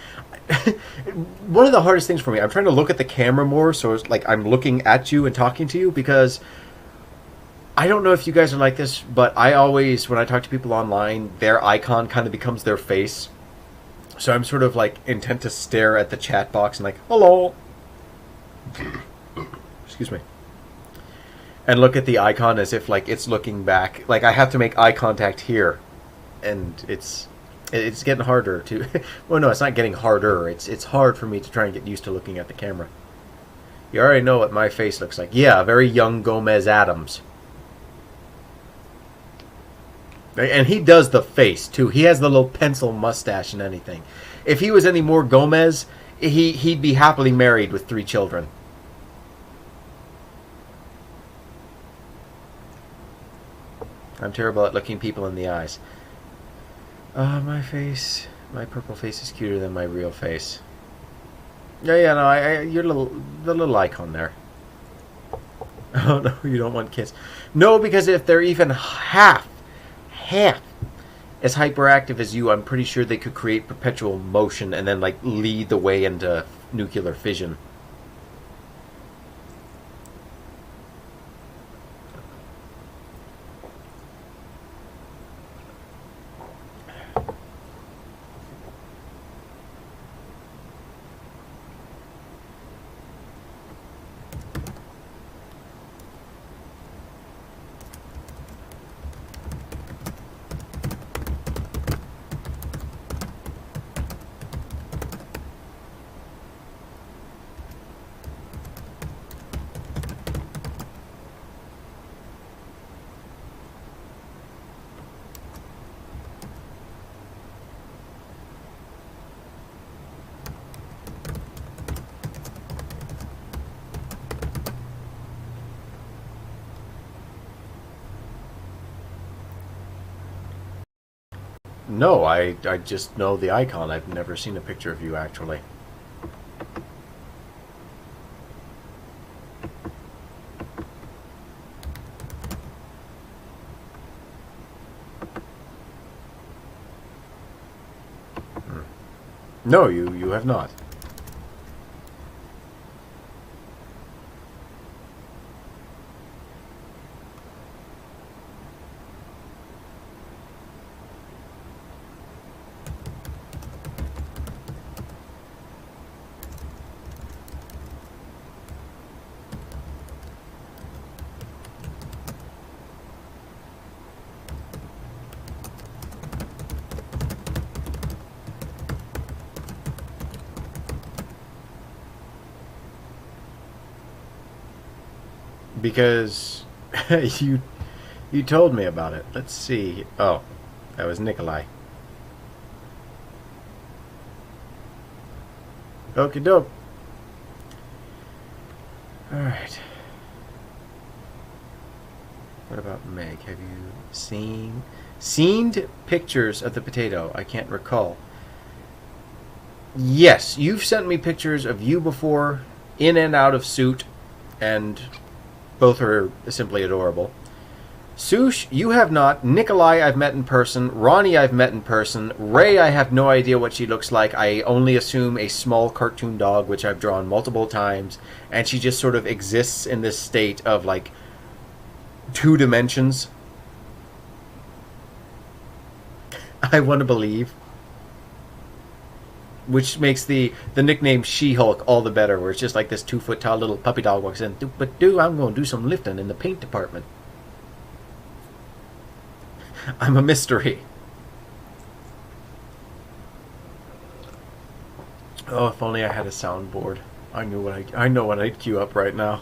One of the hardest things for me, I'm trying to look at the camera more, so it's like I'm looking at you and talking to you, because I don't know if you guys are like this, but I always, when I talk to people online, their icon kind of becomes their face. So I'm sort of like intent to stare at the chat box and like, hello. Excuse me. And look at the icon as if like it's looking back. Like I have to make eye contact here. And it's getting harder to... Well, no, it's not getting harder. It's hard for me to try and get used to looking at the camera. You already know what my face looks like. Yeah, very young Gomez Adams. And he does the face, too. He has the little pencil mustache and anything. If he was any more Gomez, he'd be happily married with 3 children. I'm terrible at looking people in the eyes. My face, my purple face is cuter than my real face. Yeah, no, the little icon there. Oh no, you don't want kids. No, because if they're even half as hyperactive as you, I'm pretty sure they could create perpetual motion and then like lead the way into nuclear fission. No, I just know the icon. I've never seen a picture of you actually. No, you have not. Because you told me about it. Let's see. Oh, that was Nikolai. Okie doke. Alright. What about Meg? Have you seen pictures of the potato? I can't recall. Yes, you've sent me pictures of you before, in and out of suit, and both are simply adorable. Sush, you have not. Nikolai I've met in person. Ronnie I've met in person. Ray, I have no idea what she looks like. I only assume a small cartoon dog, which I've drawn multiple times. And she just sort of exists in this state of, like, 2 dimensions. I want to believe. Which makes the nickname She-Hulk all the better, where it's just like this 2-foot tall little puppy dog walks in. But I'm going to do some lifting in the paint department. I'm a mystery. Oh, if only I had a soundboard. I know what I'd queue up right now.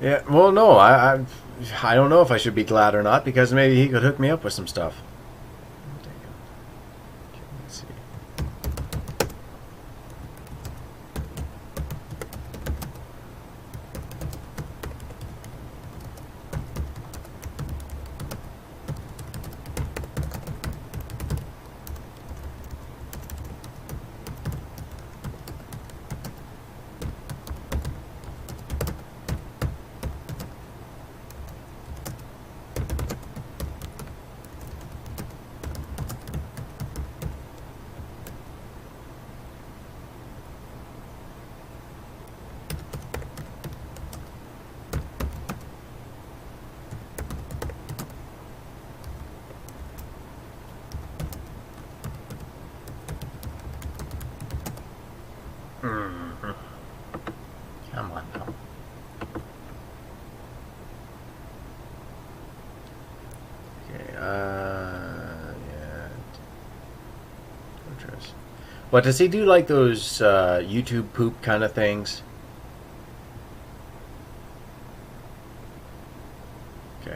Yeah, well, no, I don't know if I should be glad or not, because maybe he could hook me up with some stuff. Let's see. Come on now. Okay, yeah. What does he do? Like those YouTube poop kind of things? Okay.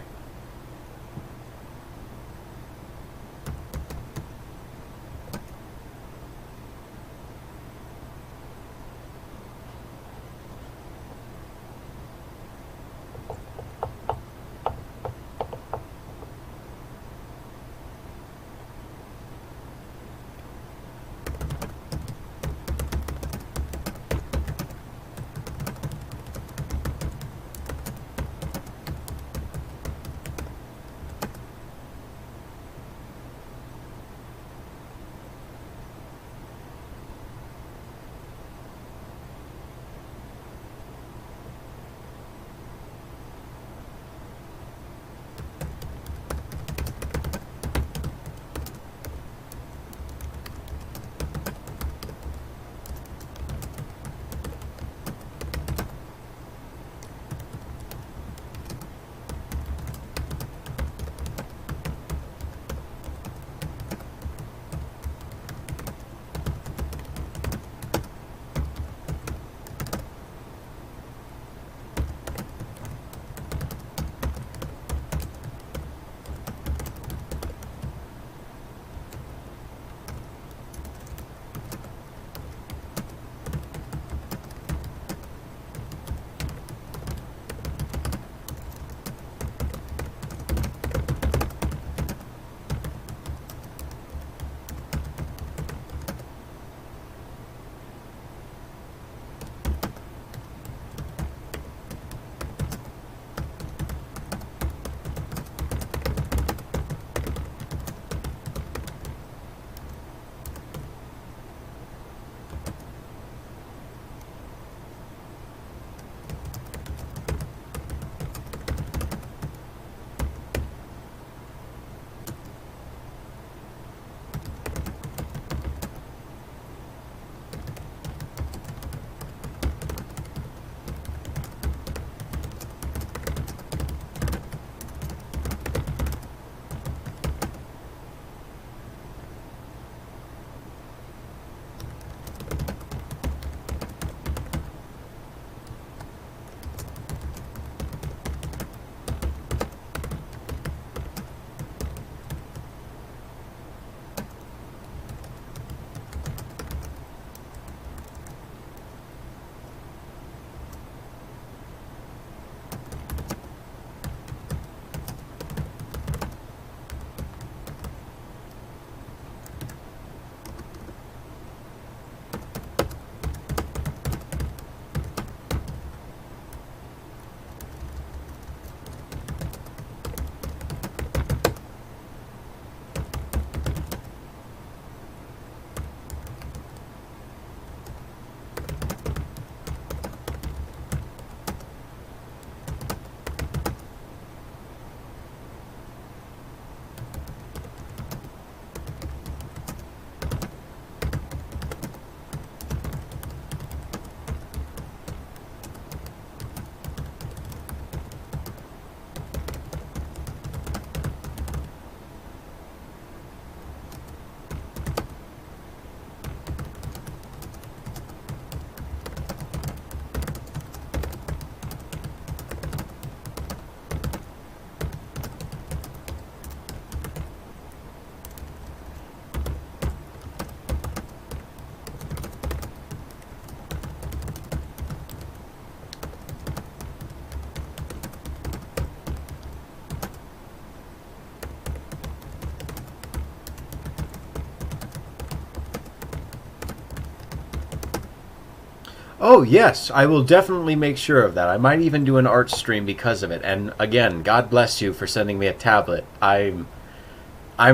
Oh, yes, I will definitely make sure of that. I might even do an art stream because of it. And again, God bless you for sending me a tablet. I'm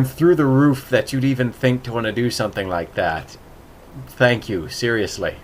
through the roof that you'd even think to want to do something like that. Thank you, seriously.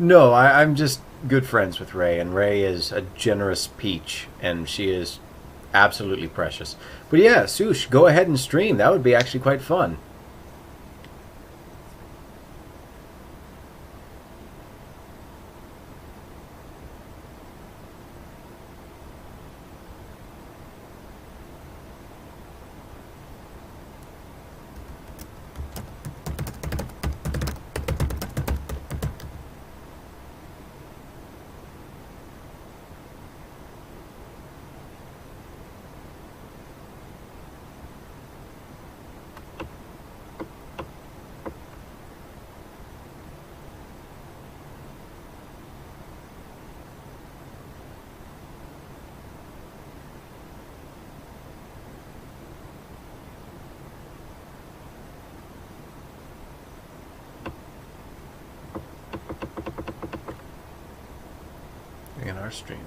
No, I'm just good friends with Ray, and Ray is a generous peach, and she is absolutely precious. But yeah, Sush, go ahead and stream. That would be actually quite fun. In our stream.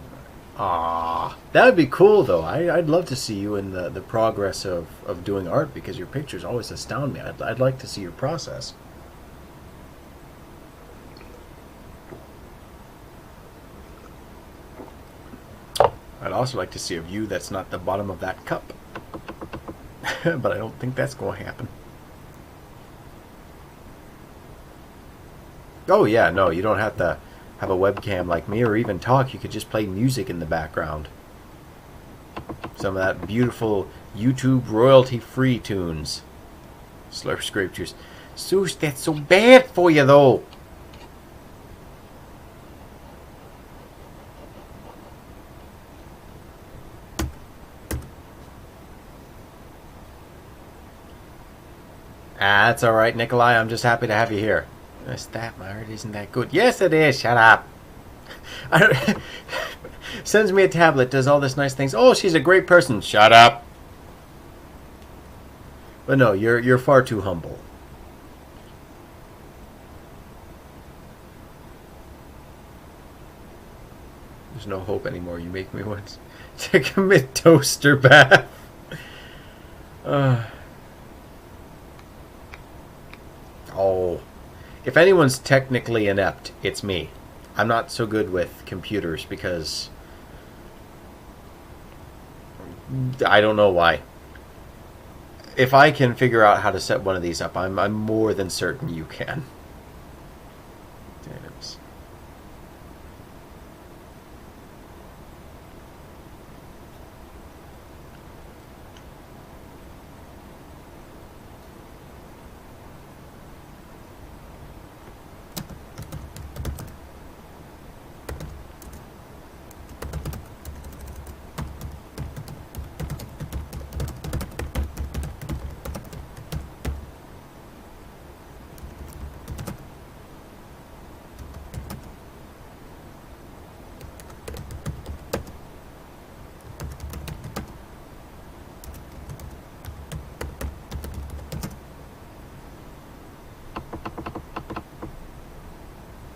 Ah, that would be cool though. I'd love to see you in the progress of doing art because your pictures always astound me. I'd like to see your process. I'd also like to see a view that's not the bottom of that cup. But I don't think that's going to happen. Oh yeah, no, you don't have to have a webcam like me or even talk. You could just play music in the background. Some of that beautiful YouTube royalty-free tunes. Slurp scrape juice. Sush, that's so bad for you though. Ah, that's alright, Nikolai. I'm just happy to have you here. Is that my art isn't that good? Yes, it is. Shut up. I don't sends me a tablet, does all this nice things. Oh, she's a great person. Shut up. But no, you're far too humble. There's no hope anymore. You make me want to commit toaster bath. Oh. If anyone's technically inept, it's me. I'm not so good with computers because I don't know why. If I can figure out how to set one of these up, I'm more than certain you can. Items.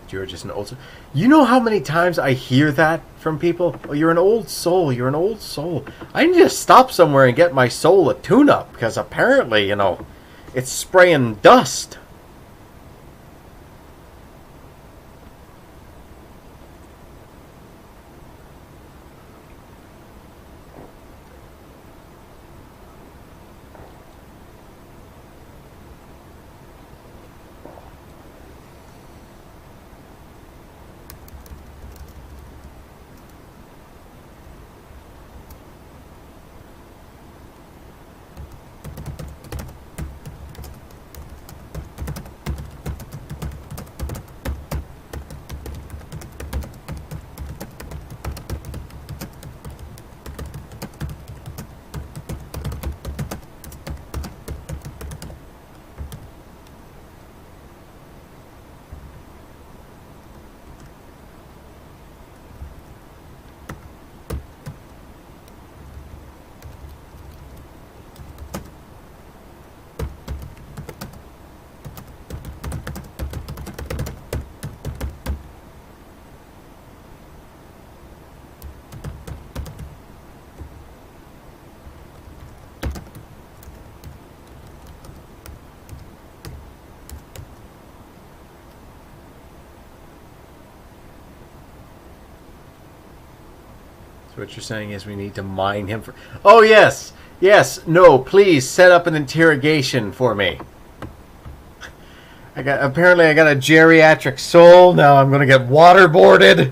You're just an old soul. You know how many times I hear that from people? Oh, you're an old soul. You're an old soul. I need to stop somewhere and get my soul a tune-up because apparently, you know, it's spraying dust. So what you're saying is we need to mine him for... Oh, yes! Yes! No, please set up an interrogation for me. Apparently I got a geriatric soul. Now I'm going to get waterboarded.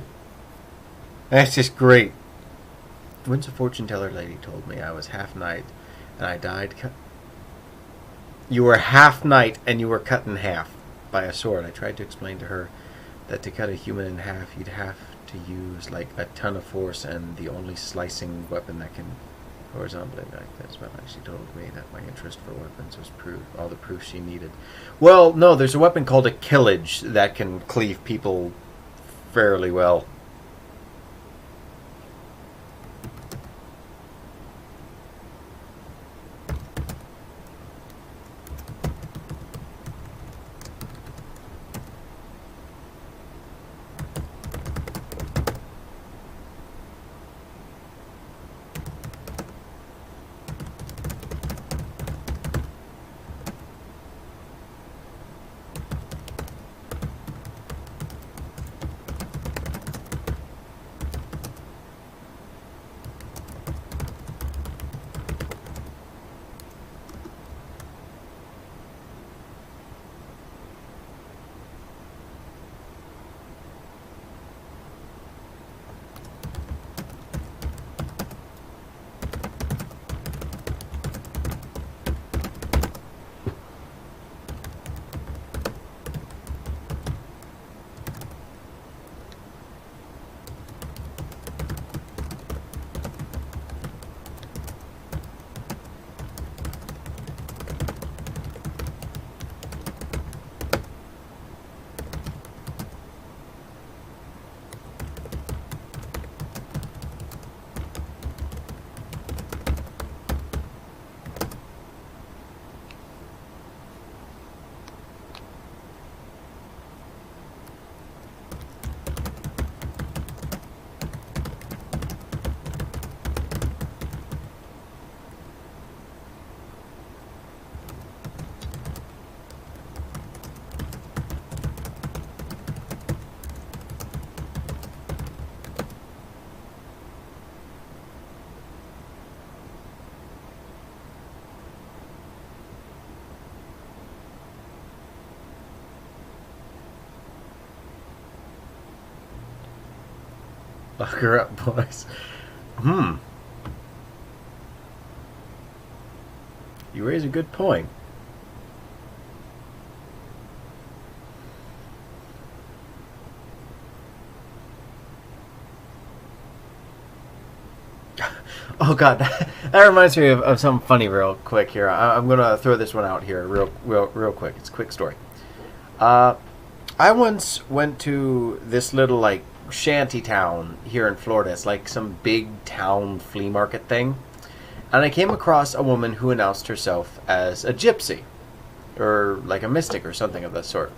That's just great. Once a fortune teller lady told me I was half knight and I died... You were half knight and you were cut in half by a sword. I tried to explain to her that to cut a human in half you'd have to use like a ton of force and the only slicing weapon that can horizontally like this, but she told me that my interest for weapons was all the proof she needed. Well, no, there's a weapon called a killage that can cleave people fairly well. Lock her up, boys. You raise a good point. Oh god, that reminds me of something funny real quick here. I'm gonna throw this one out here real quick. It's a quick story. I once went to this little like shanty town here in Florida. It's like some big town flea market thing. And I came across a woman who announced herself as a gypsy. Or like a mystic or something of that sort.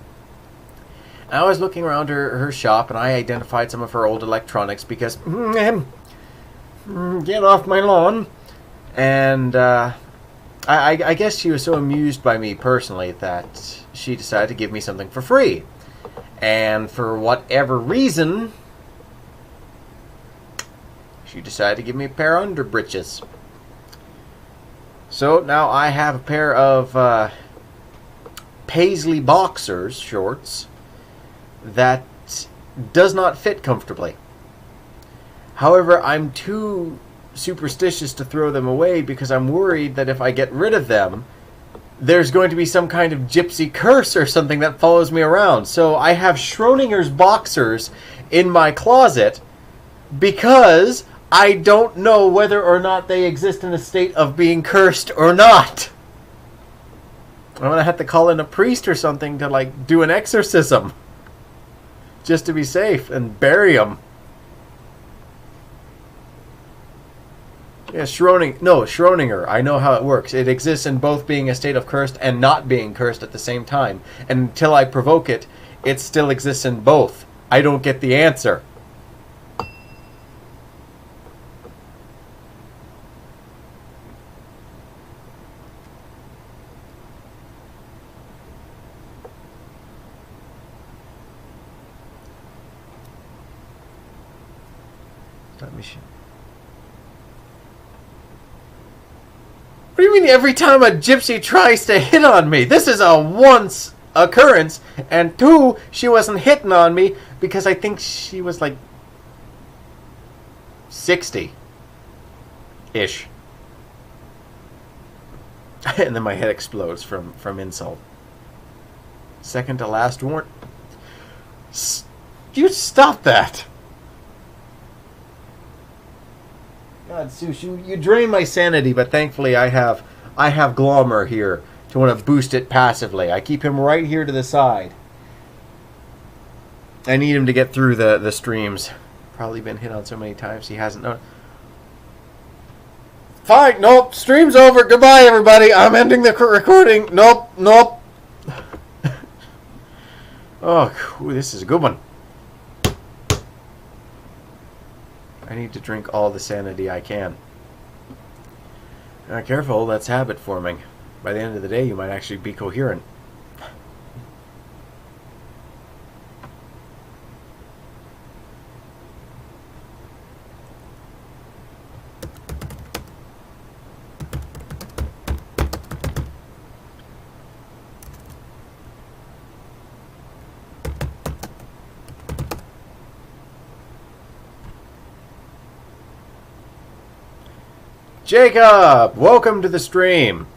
And I was looking around her shop and I identified some of her old electronics because... get off my lawn. And I guess she was so amused by me personally that she decided to give me something for free. And for whatever reason, she decided to give me a pair of underbritches. So now I have a pair of paisley boxers shorts that does not fit comfortably. However, I'm too superstitious to throw them away because I'm worried that if I get rid of them, there's going to be some kind of gypsy curse or something that follows me around. So I have Schrodinger's boxers in my closet because I don't know whether or not they exist in a state of being cursed or not. I'm going to have to call in a priest or something to like do an exorcism just to be safe and bury them. Yeah, Schrodinger. I know how it works. It exists in both being a state of cursed and not being cursed at the same time. And until I provoke it, it still exists in both. I don't get the answer. Let me show. What do you mean every time a gypsy tries to hit on me? This is a once occurrence. And 2, she wasn't hitting on me because I think she was like 60-ish. And then my head explodes from insult. Second to last warrant. You stop that. God, Sush, you drain my sanity, but thankfully I have Glommer here to want to boost it passively. I keep him right here to the side. I need him to get through the streams. Probably been hit on so many times he hasn't known. Fine, nope, stream's over. Goodbye, everybody. I'm ending the recording. Nope. Oh, this is a good one. I need to drink all the sanity I can. Careful, that's habit forming. By the end of the day, you might actually be coherent. Jacob, welcome to the stream.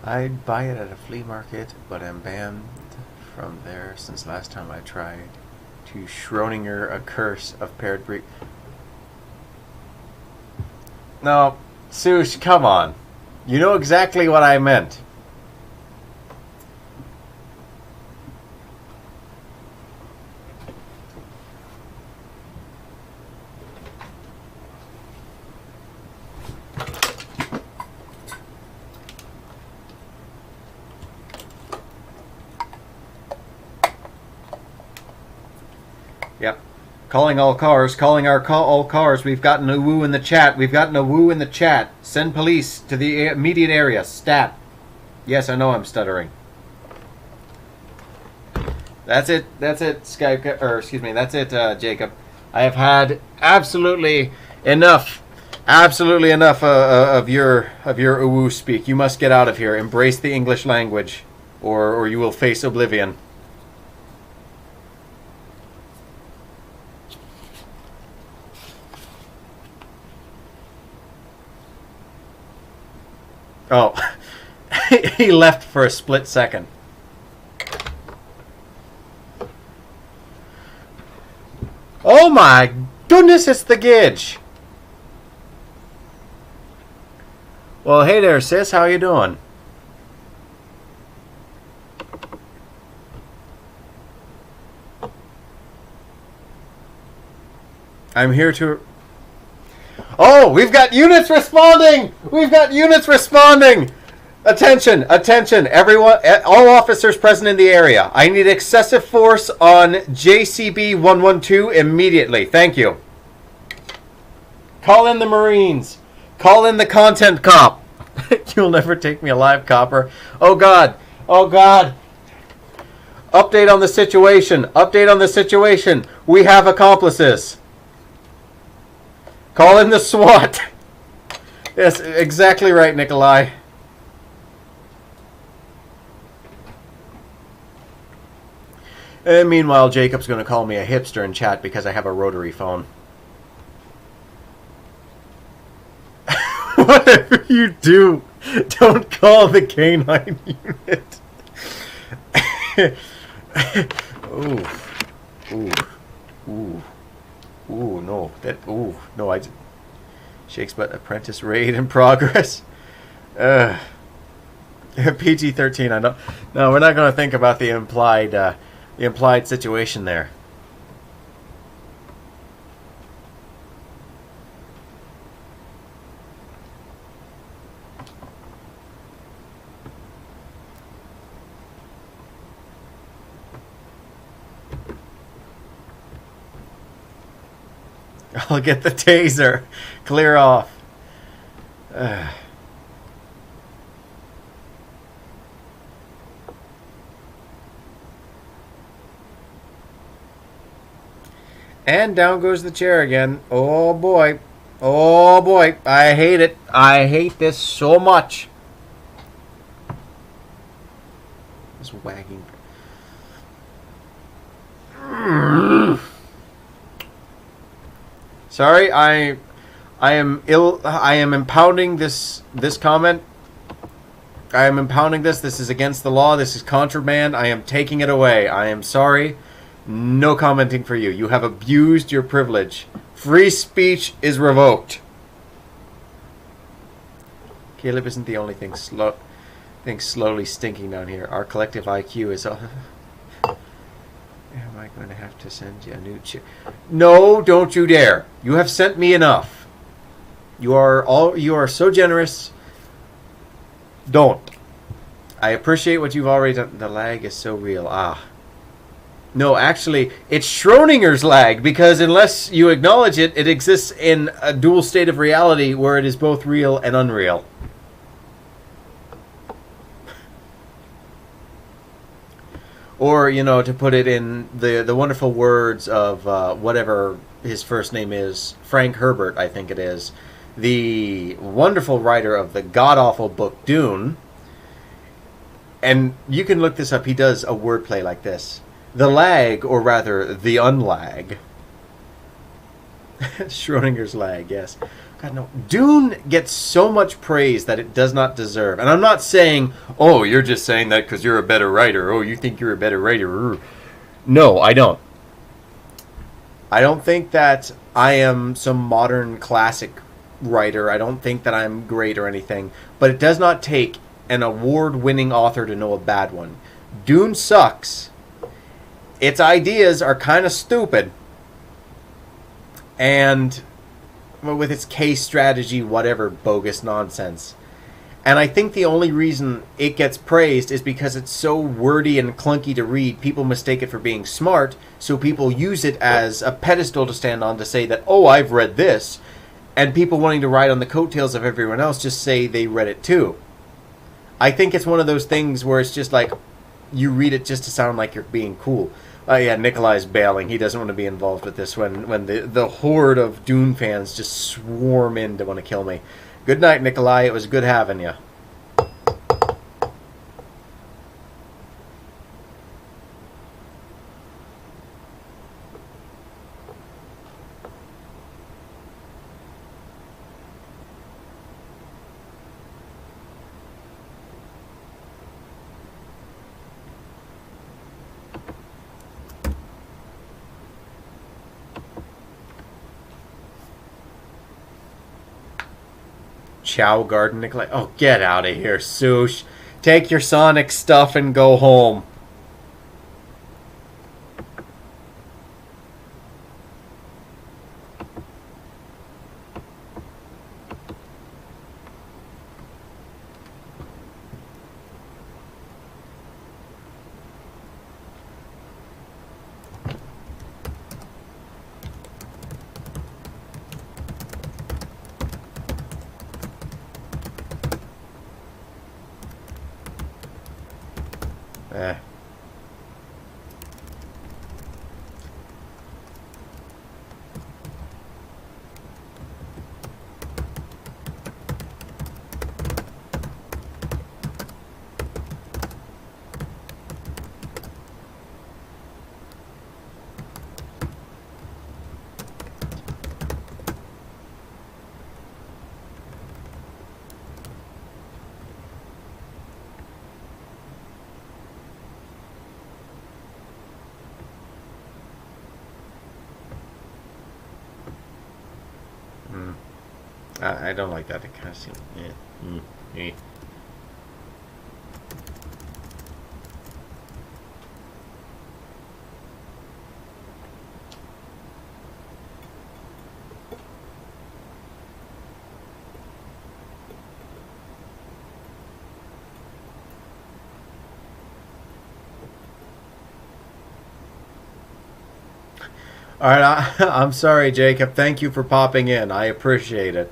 I'd buy it at a flea market, but am banned from there since last time I tried. To Schrödinger, a curse of paired breed. No, Sush, come on. You know exactly what I meant. Yep. Calling all cars. Calling all cars. We've gotten a woo in the chat. We've gotten a woo in the chat. Send police to the immediate area. Stat. Yes, I know I'm stuttering. That's it. That's it, Skype. Or excuse me. That's it, Jacob. I have had absolutely enough. Absolutely enough of your woo speak. You must get out of here. Embrace the English language, or you will face oblivion. Oh, he left for a split second. Oh my goodness, it's the Gidge. Well, hey there, sis. How you doing? I'm here to... Oh, we've got units responding! We've got units responding! Attention, attention, everyone, all officers present in the area. I need excessive force on JCB 112 immediately. Thank you. Call in the Marines. Call in the content cop. You'll never take me alive, copper. Oh, God. Oh, God. Update on the situation. Update on the situation. We have accomplices. Call in the SWAT. Yes, exactly right, Nikolai. And meanwhile, Jacob's going to call me a hipster in chat because I have a rotary phone. Whatever you do, don't call the canine unit. Ooh. Ooh. Ooh. Ooh, no. No, Shakes but apprentice raid in progress. PG-13, I know. No, we're not going to think about the implied situation there. I'll get the taser. Clear off. Ugh. And down goes the chair again. Oh boy. Oh boy. I hate it. I hate this so much. This wagging. Sorry, I am impounding this comment. I am impounding this. This is against the law. This is contraband. I am taking it away. I am sorry. No commenting for you. You have abused your privilege. Free speech is revoked. Caleb isn't the only thing slowly stinking down here. Our collective IQ is... Am I going to have to send you a new chair? No, don't you dare. You have sent me enough. You are so generous. Don't. I appreciate what you've already done. The lag is so real. No, actually, it's Schrodinger's lag, because unless you acknowledge it, it exists in a dual state of reality where it is both real and unreal. Or, you know, to put it in the wonderful words of whatever his first name is, Frank Herbert, I think it is, the wonderful writer of the god-awful book Dune. And you can look this up. He does a wordplay like this. The lag, or rather, the unlag. Schrodinger's lag, yes. God, no. Dune gets so much praise that it does not deserve. And I'm not saying, oh, you're just saying that because you're a better writer. Oh, you think you're a better writer. No, I don't. I don't think that I am some modern classic writer. I don't think that I'm great or anything. But it does not take an award-winning author to know a bad one. Dune sucks. Its ideas are kind of stupid. And with its case strategy, whatever bogus nonsense. And I think the only reason it gets praised is because it's so wordy and clunky to read. People mistake it for being smart, so people use it as a pedestal to stand on to say that, oh, I've read this. And people wanting to ride on the coattails of everyone else just say they read it too. I think it's one of those things where it's just like, you read it just to sound like you're being cool. Yeah, Nikolai's bailing. He doesn't want to be involved with this when the horde of Dune fans just swarm in to want to kill me. Good night, Nikolai. It was good having you. Chow Garden, Nikolai. Oh, get out of here, Sush. Take your Sonic stuff and go home. I don't like that. It kind of seems... Yeah. All right, I'm sorry, Jacob. Thank you for popping in. I appreciate it.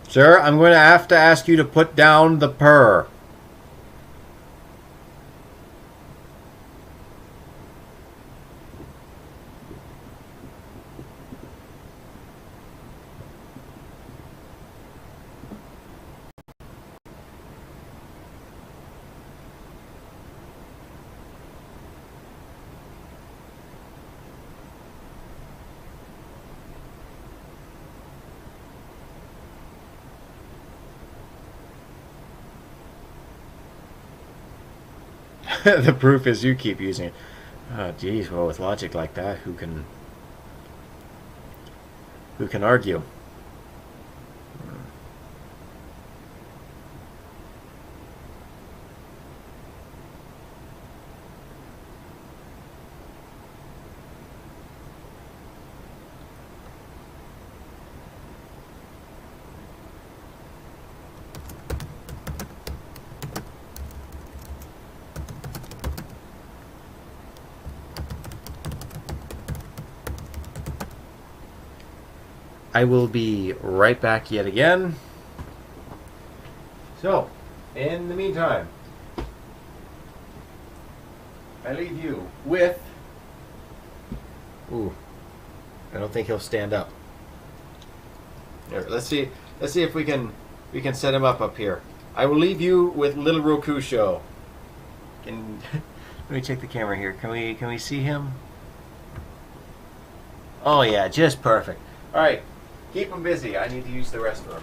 Sir, I'm going to have to ask you to put down the purr. The proof is you keep using it. Oh, geez. Well, with logic like that, who can argue? I will be right back yet again. So, in the meantime, I leave you with... Ooh, I don't think he'll stand up. Here, let's see if we can set him up here. I will leave you with Little Rokusho. Can let me check the camera here. Can we see him? Oh yeah, just perfect. All right. Keep him busy. I need to use the restroom.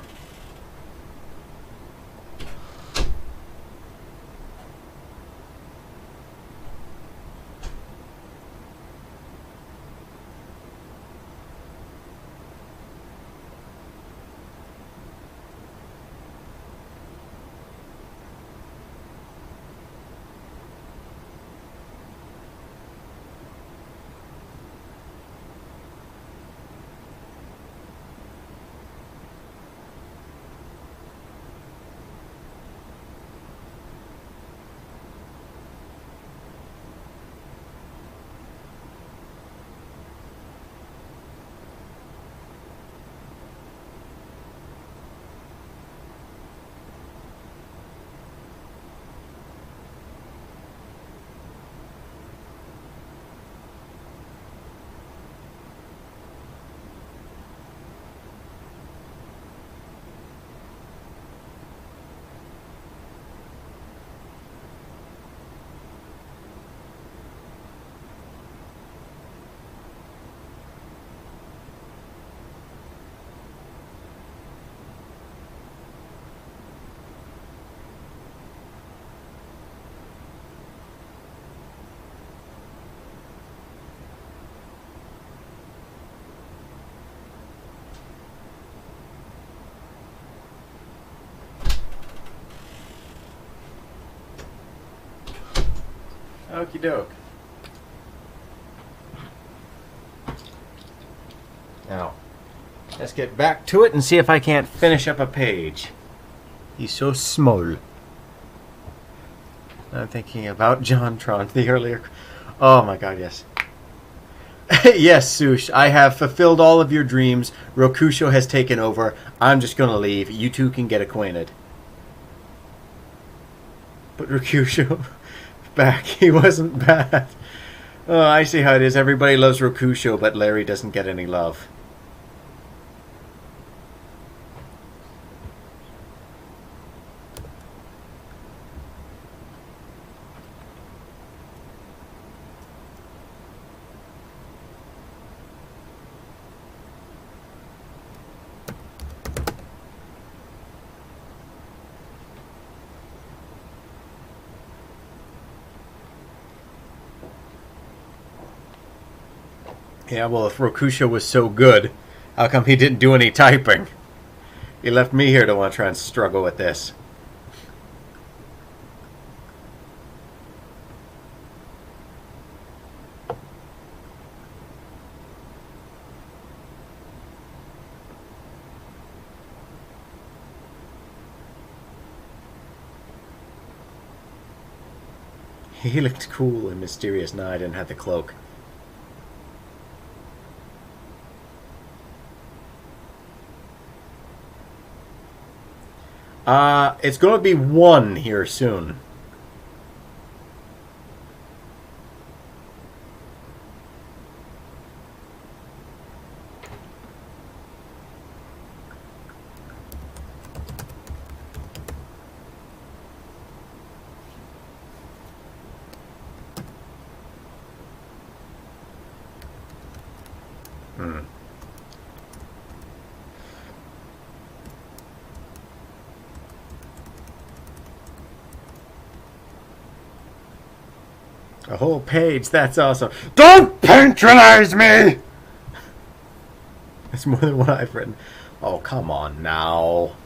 Okie doke. Now, let's get back to it and see if I can't finish up a page. He's so small. I'm thinking about JonTron, the earlier... Oh my god, yes. Yes, Sush, I have fulfilled all of your dreams. Rokusho has taken over. I'm just gonna leave. You two can get acquainted. But Rokusho... back. He wasn't bad. Oh, I see how it is. Everybody loves Rokusho, but Larry doesn't get any love. Yeah, well, if Rokusha was so good, how come he didn't do any typing? He left me here to want to try and struggle with this. He looked cool and mysterious. No, I didn't have the cloak. It's going to be 1 here soon. A whole page. That's awesome. Don't patronize me! That's more than what I've written. Oh, come on now.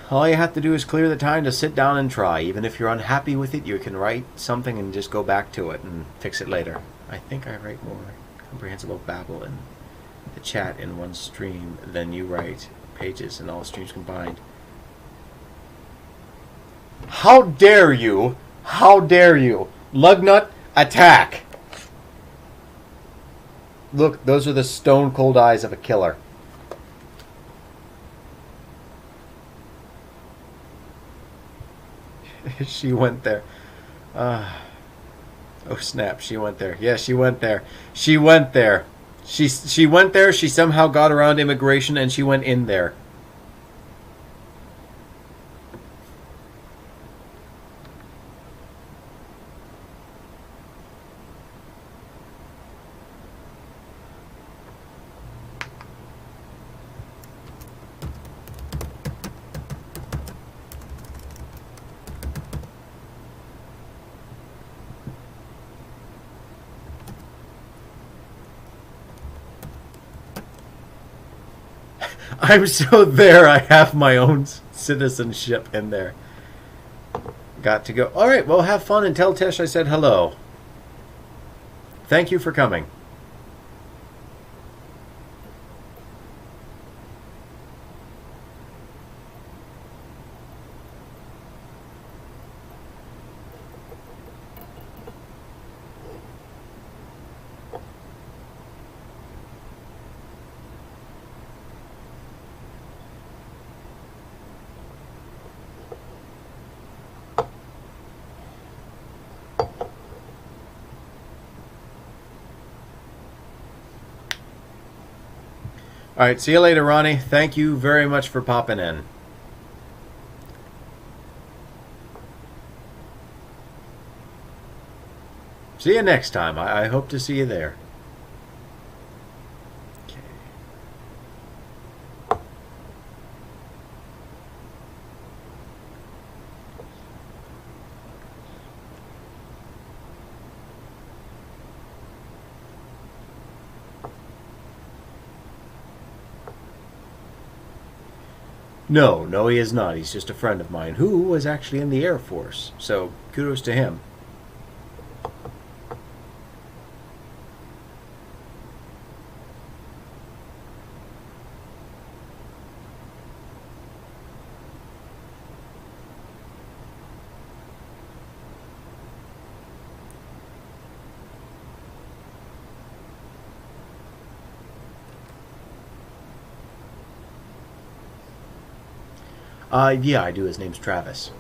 All you have to do is clear the time to sit down and try. Even if you're unhappy with it, you can write something and just go back to it and fix it later. I think I write more comprehensible babble in the chat in one stream than you write pages in all streams combined. How dare you? How dare you? Lugnut, attack! Look, those are the stone cold eyes of a killer. She went there. Oh snap, she went there. Yeah, she went there. She went there. She went there, she somehow got around immigration and she went in there. I'm so there, I have my own citizenship in there. Got to go. Alright, well, have fun and tell Tish I said hello. Thank you for coming. Alright, see you later, Ronnie. Thank you very much for popping in. See you next time. I hope to see you there. Okay. No, he is not. He's just a friend of mine who was actually in the Air Force. So, kudos to him. Yeah, I do. His name's Travis.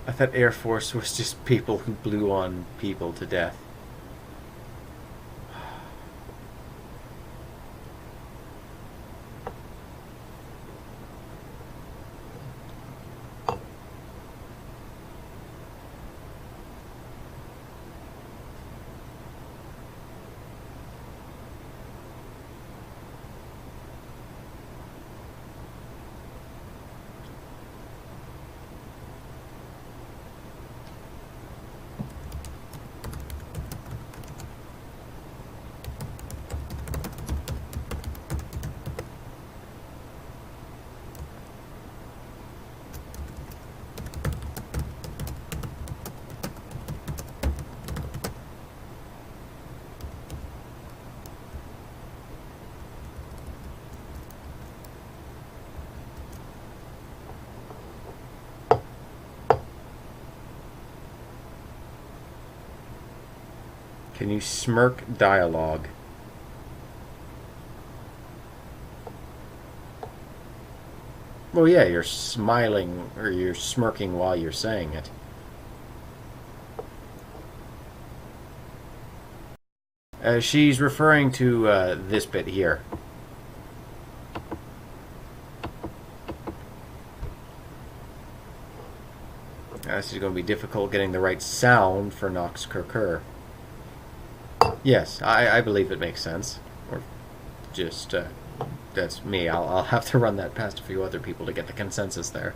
I thought Air Force was just people who blew on people to death. Can you smirk dialogue? Well, yeah, you're smiling or you're smirking while you're saying it. She's referring to this bit here. This is going to be difficult getting the right sound for Nox Kerker. Yes, I believe it makes sense. Or just, that's me. I'll have to run that past a few other people to get the consensus there.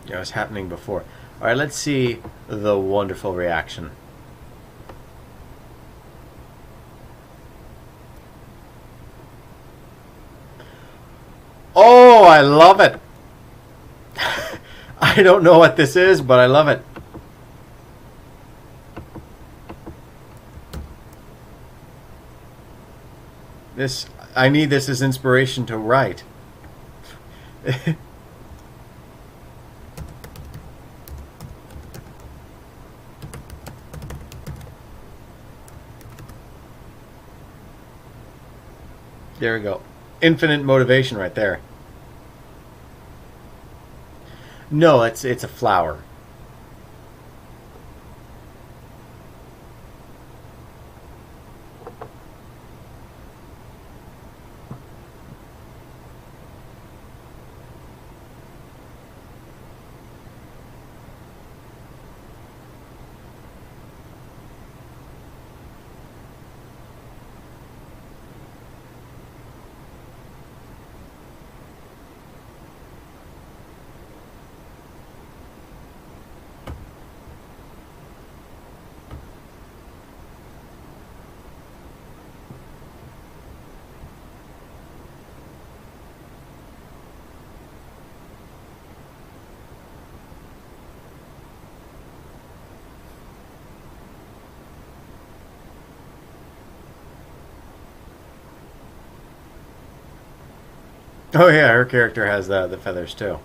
Yeah, it was happening before. Alright, let's see the wonderful reaction. Oh, I love it! I don't know what this is, but I love it. I need this as inspiration to write. There we go. Infinite motivation right there. No, it's a flower. Oh yeah, her character has the feathers too.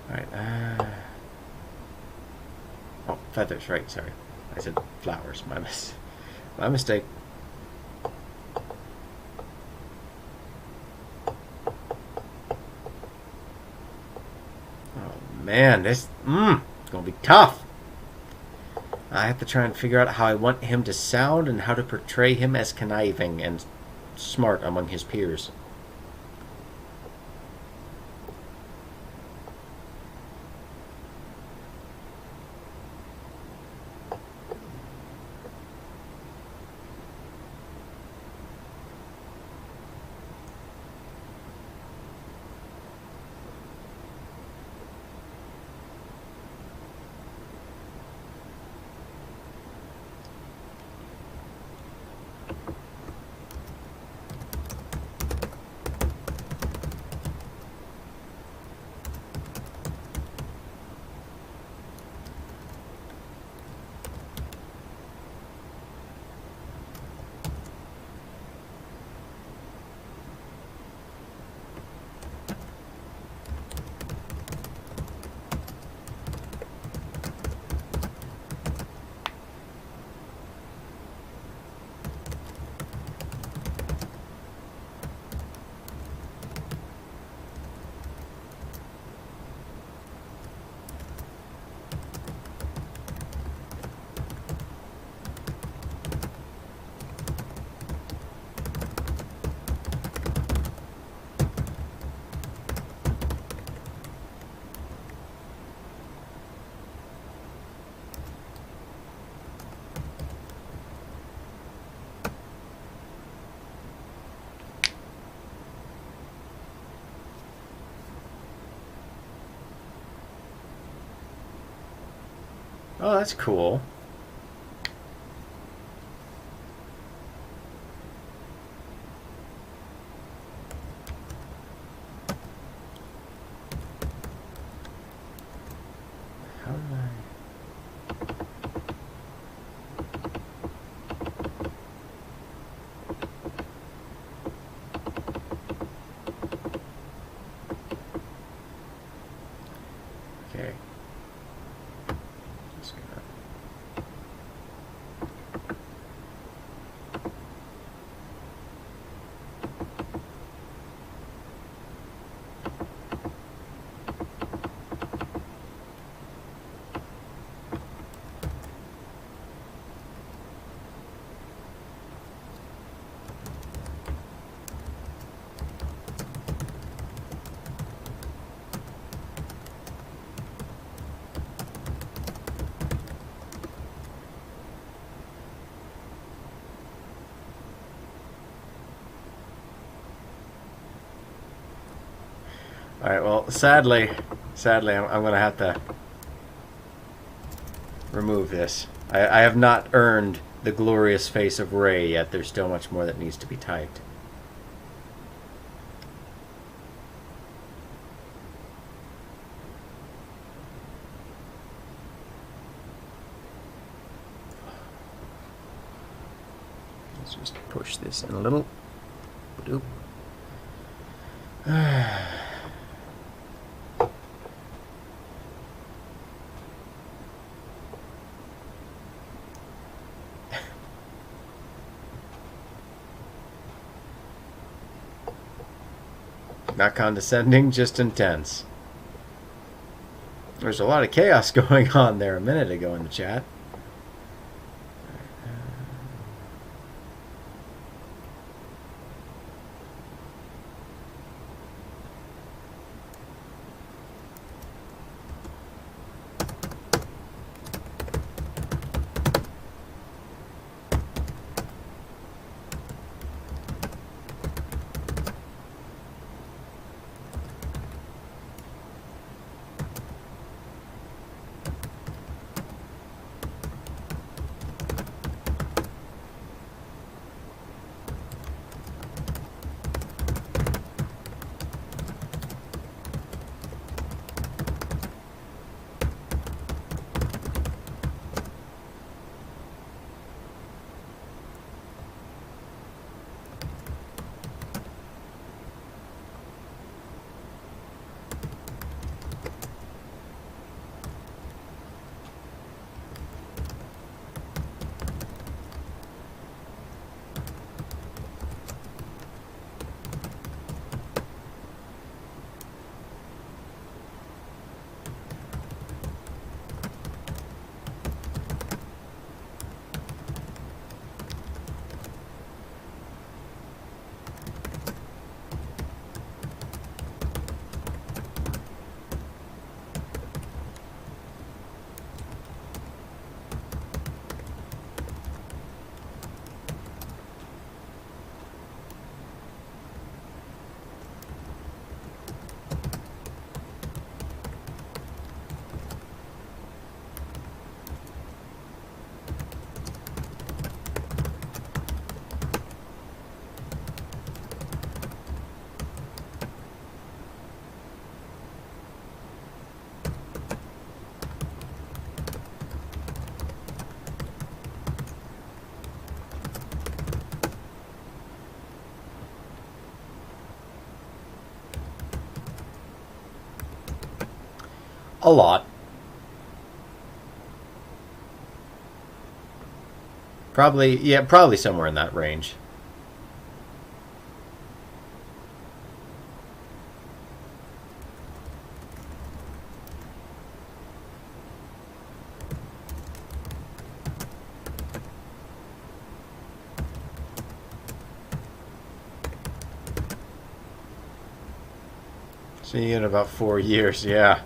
Alright, oh, feathers, right, sorry. I said flowers, my mistake. Oh man, this, it's gonna be tough. I have to try and figure out how I want him to sound and how to portray him as conniving and smart among his peers. Oh, that's cool. How do I... Alright, well, sadly, I'm going to have to remove this. I have not earned the glorious face of Rey yet. There's still much more that needs to be typed. Let's just push this in a little. Doop. Not condescending, just intense. There's a lot of chaos going on there a minute ago in the chat. A lot. Probably, yeah, probably somewhere in that range. See you in about 4 years, yeah.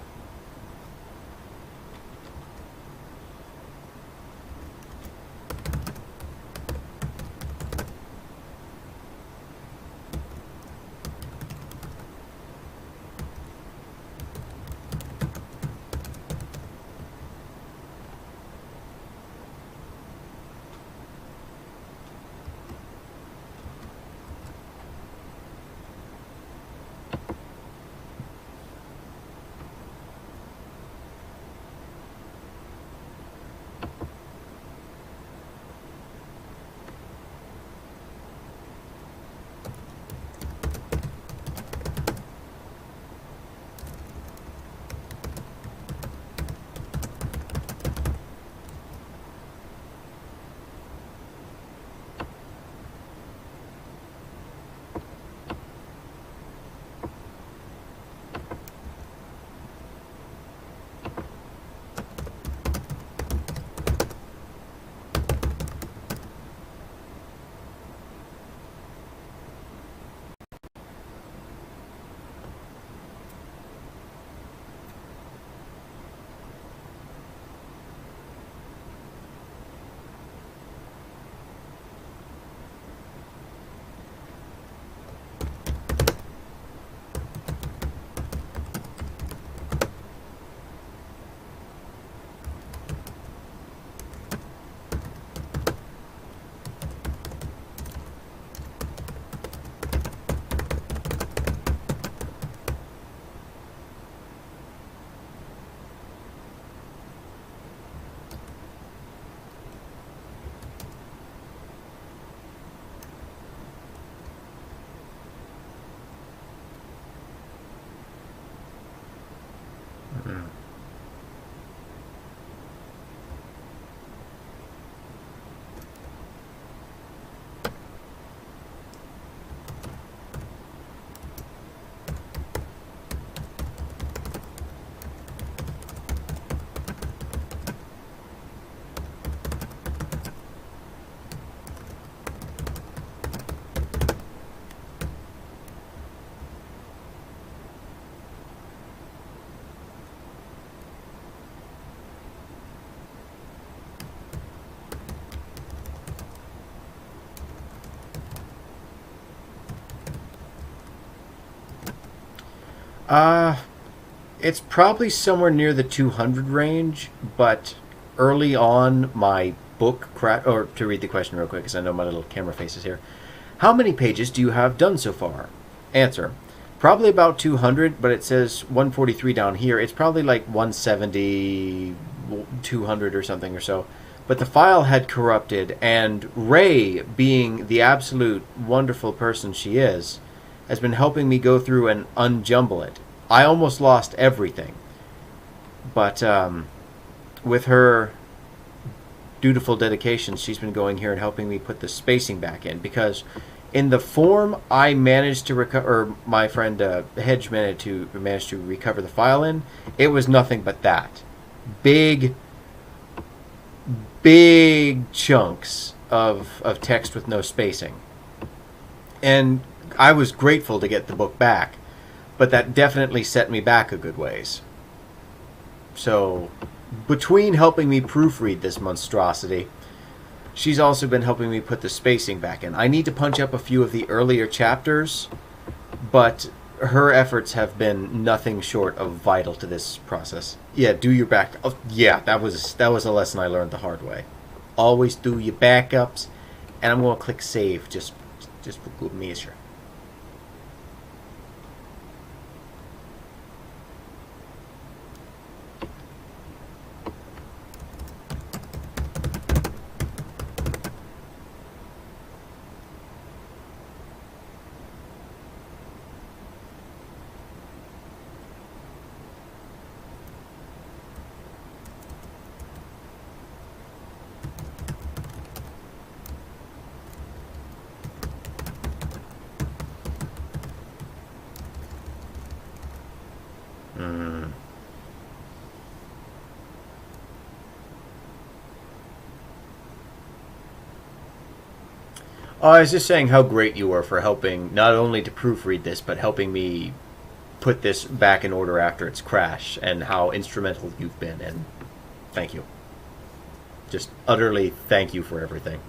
Uh, it's probably somewhere near the 200 range, but early on, my book or to read the question real quick, because I know my little camera face is here. How many pages do you have done so far? Answer. Probably about 200, but it says 143 down here. It's probably like 170, 200 or something or so. But the file had corrupted, and Ray, being the absolute wonderful person she is, has been helping me go through and unjumble it. I almost lost everything. But with her dutiful dedication, she's been going here and helping me put the spacing back in, because in the form I managed to recover, or my friend Hedge managed to recover the file in, it was nothing but that. Big chunks of text with no spacing. And I was grateful to get the book back, but that definitely set me back a good ways. So, between helping me proofread this monstrosity, she's also been helping me put the spacing back in. I need to punch up a few of the earlier chapters, but her efforts have been nothing short of vital to this process. Yeah, do your back. Oh, yeah, that was a lesson I learned the hard way. Always do your backups, and I'm going to click save just for good measure. Oh, I was just saying how great you were for helping not only to proofread this, but helping me put this back in order after its crash, and how instrumental you've been, and thank you. Just utterly thank you for everything.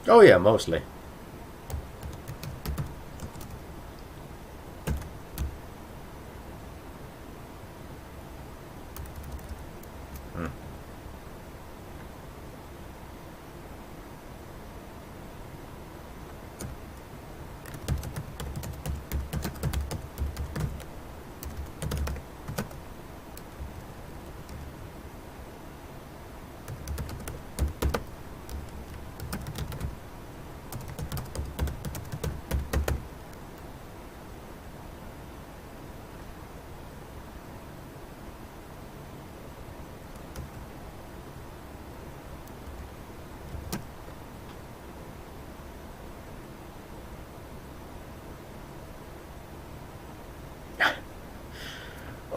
Oh yeah, mostly.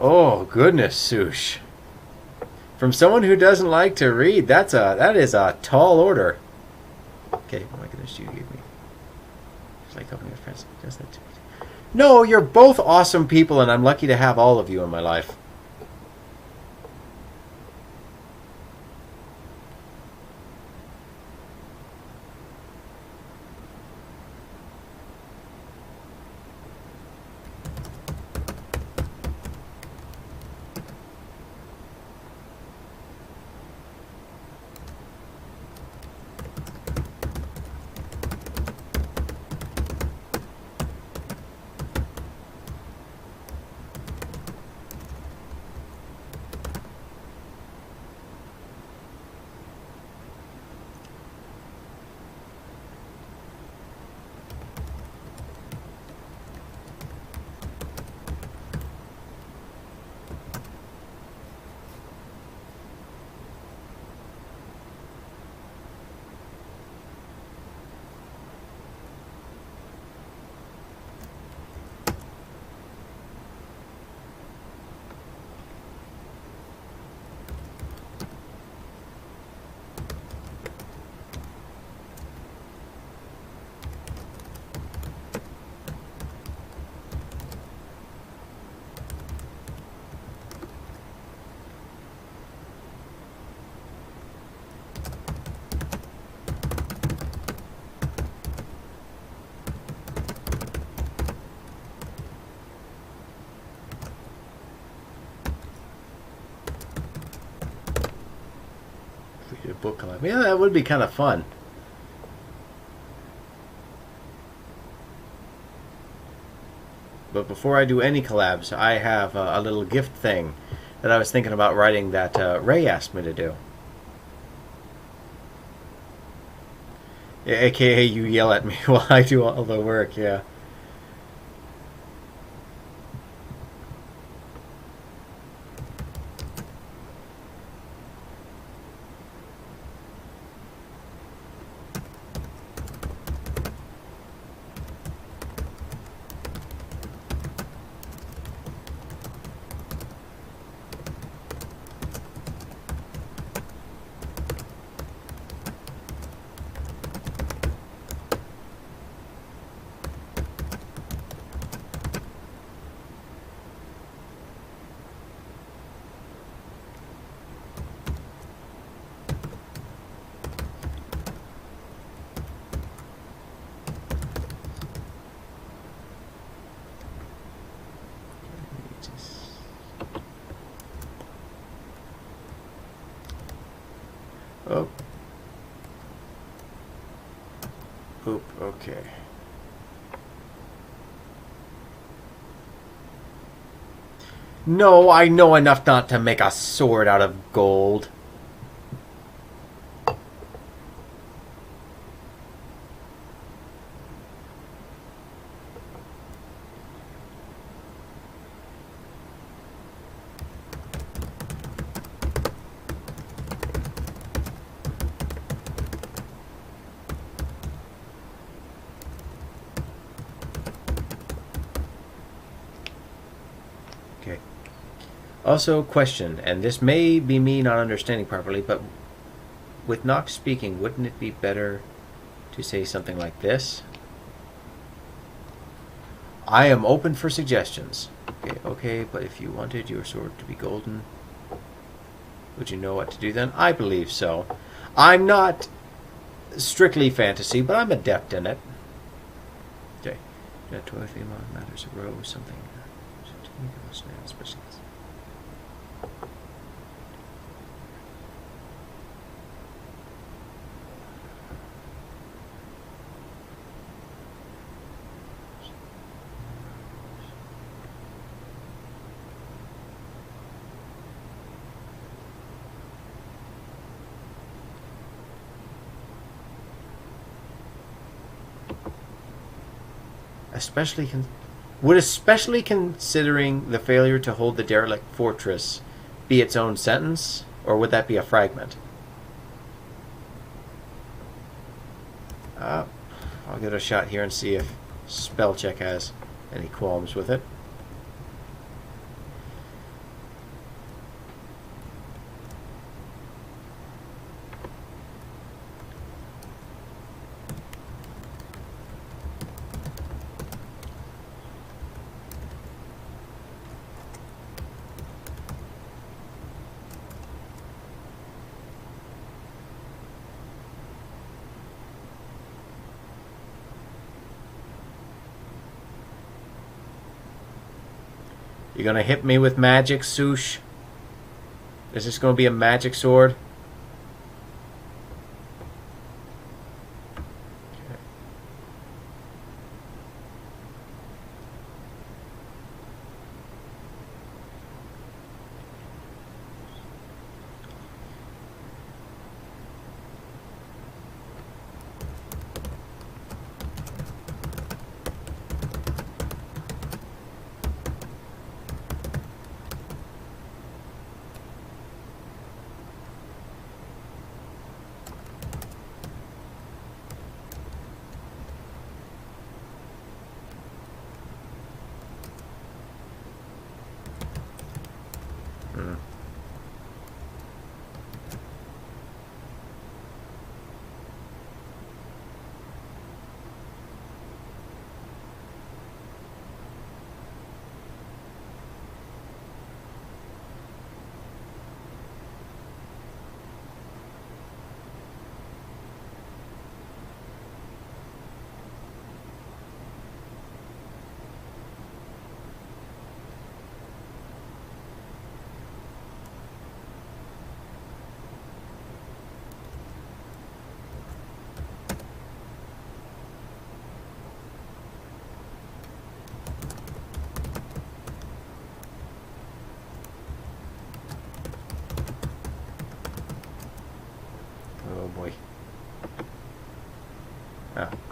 Oh goodness, Sush. From someone who doesn't like to read, that is a tall order. Okay, oh my goodness, you gave me. It's like helping with friends. Does that too. No, you're both awesome people, and I'm lucky to have all of you in my life. book collab. Yeah, that would be kind of fun. But before I do any collabs, I have a little gift thing that I was thinking about writing that Ray asked me to do. Yeah, AKA you yell at me while I do all the work, yeah. Oh. Oop, okay. No, I know enough not to make a sword out of gold. Okay. Also, question, and this may be me not understanding properly, but with Nox speaking, wouldn't it be better to say something like this? I am open for suggestions. Okay, but if you wanted your sword to be golden, would you know what to do then? I believe so. I'm not strictly fantasy, but I'm adept in it. Okay. That 12 female matters arose something. Especially considering the failure to hold the derelict fortress be its own sentence, or would that be a fragment? I'll give it a shot here and see if spell check has any qualms with it. You gonna hit me with magic, Sush? Is this gonna be a magic sword?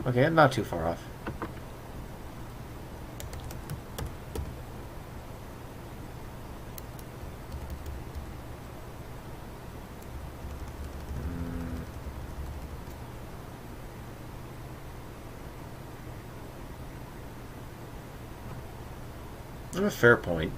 Okay, not too far off. A fair point.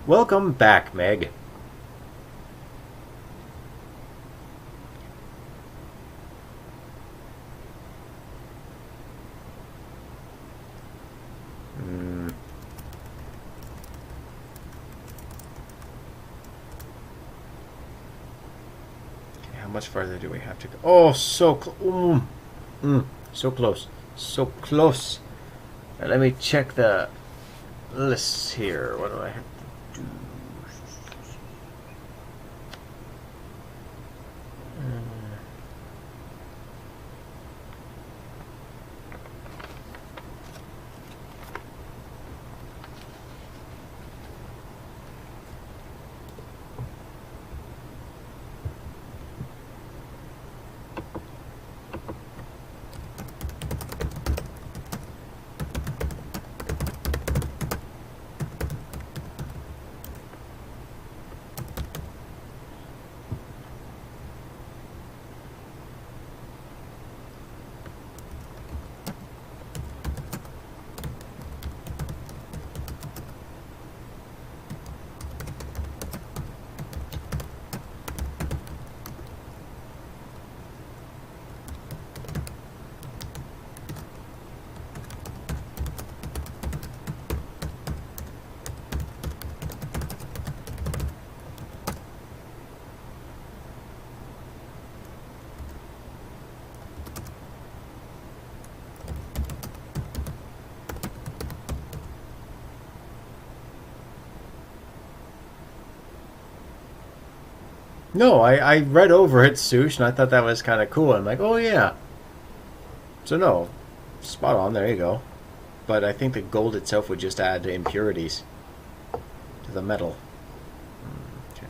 Welcome back, Meg. Okay, how much further do we have to go? Oh, so close. So close. So close. Now, let me check the lists here. What do I have to do? No, I read over it, Sush, and I thought that was kind of cool. I'm like, oh yeah. So no, spot on. There you go. But I think the gold itself would just add impurities to the metal. Okay.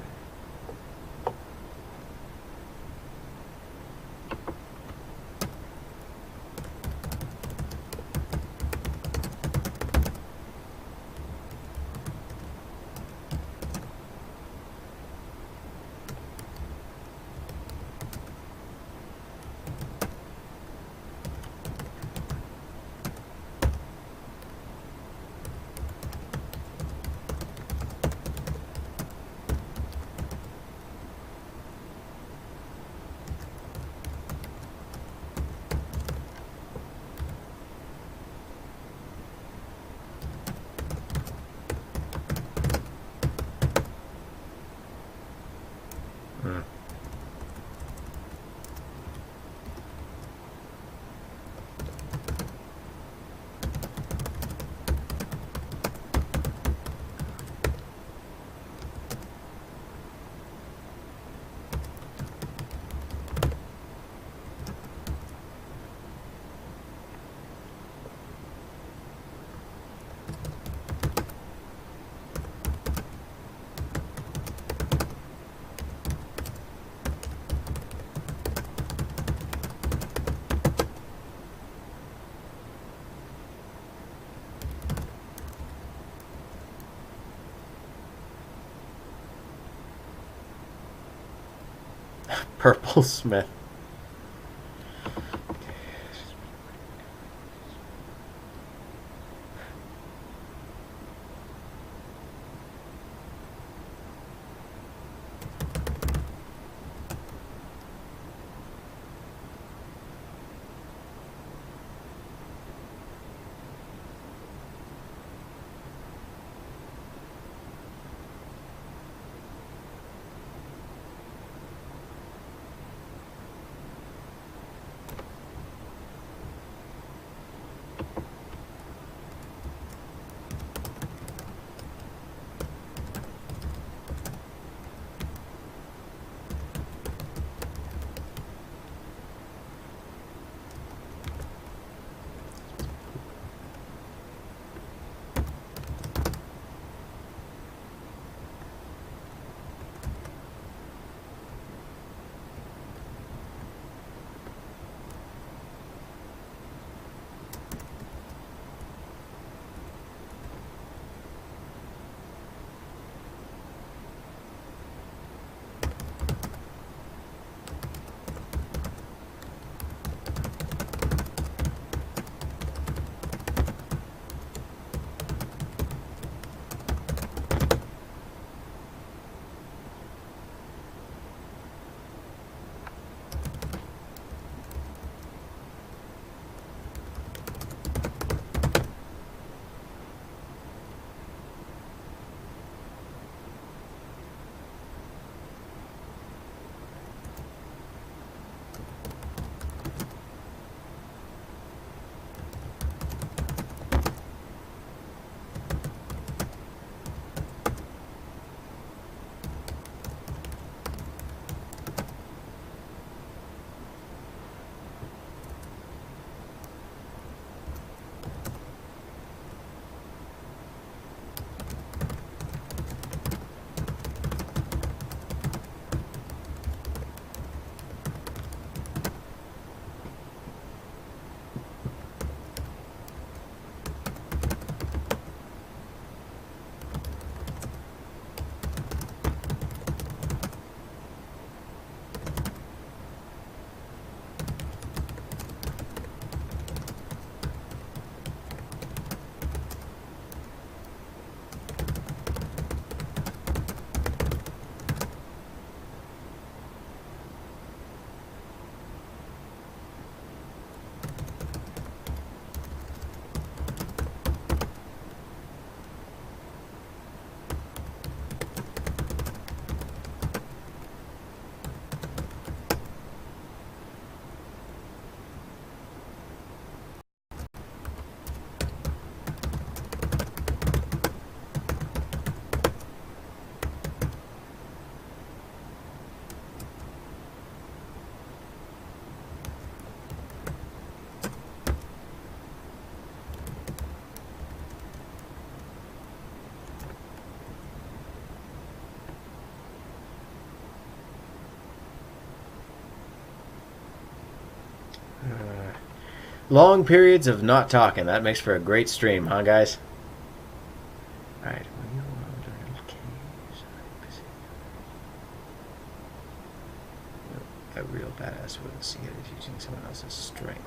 Purple Smith. Long periods of not talking. That makes for a great stream, huh, guys? Alright. A real badass wouldn't see it as using someone else's strength.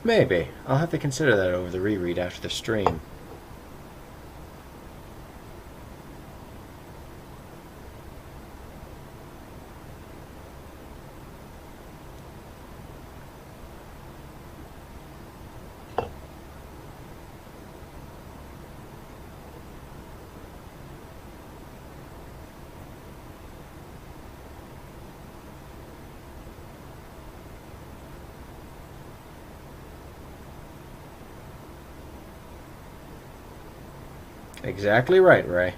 Maybe. I'll have to consider that over the reread after the stream. Exactly right, Ray.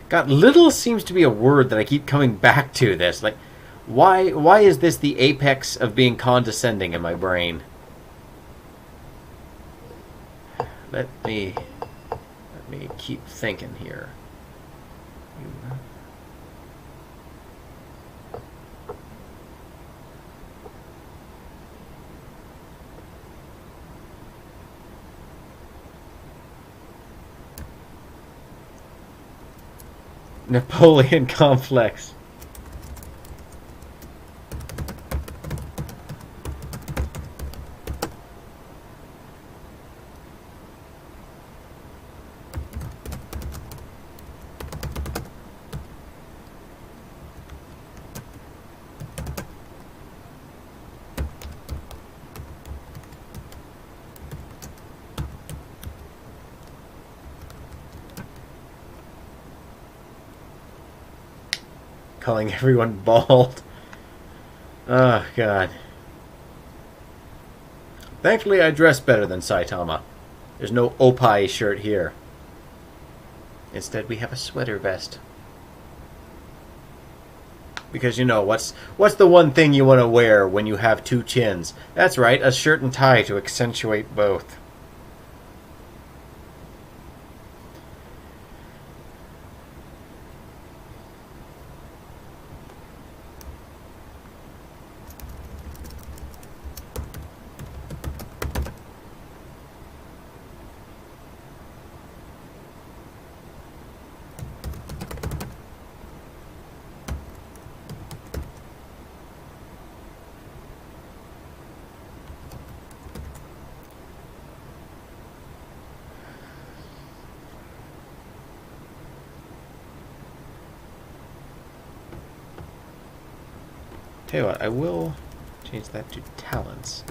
God, little seems to be a word that I keep coming back to this. Like, why is this the apex of being condescending in my brain? Let me keep thinking here. Napoleon complex. Calling everyone bald. Oh, God. Thankfully, I dress better than Saitama. There's no Oppai shirt here. Instead, we have a sweater vest. Because, you know, what's the one thing you want to wear when you have two chins? That's right, a shirt and tie to accentuate both. Tell you what, I will change that to talents.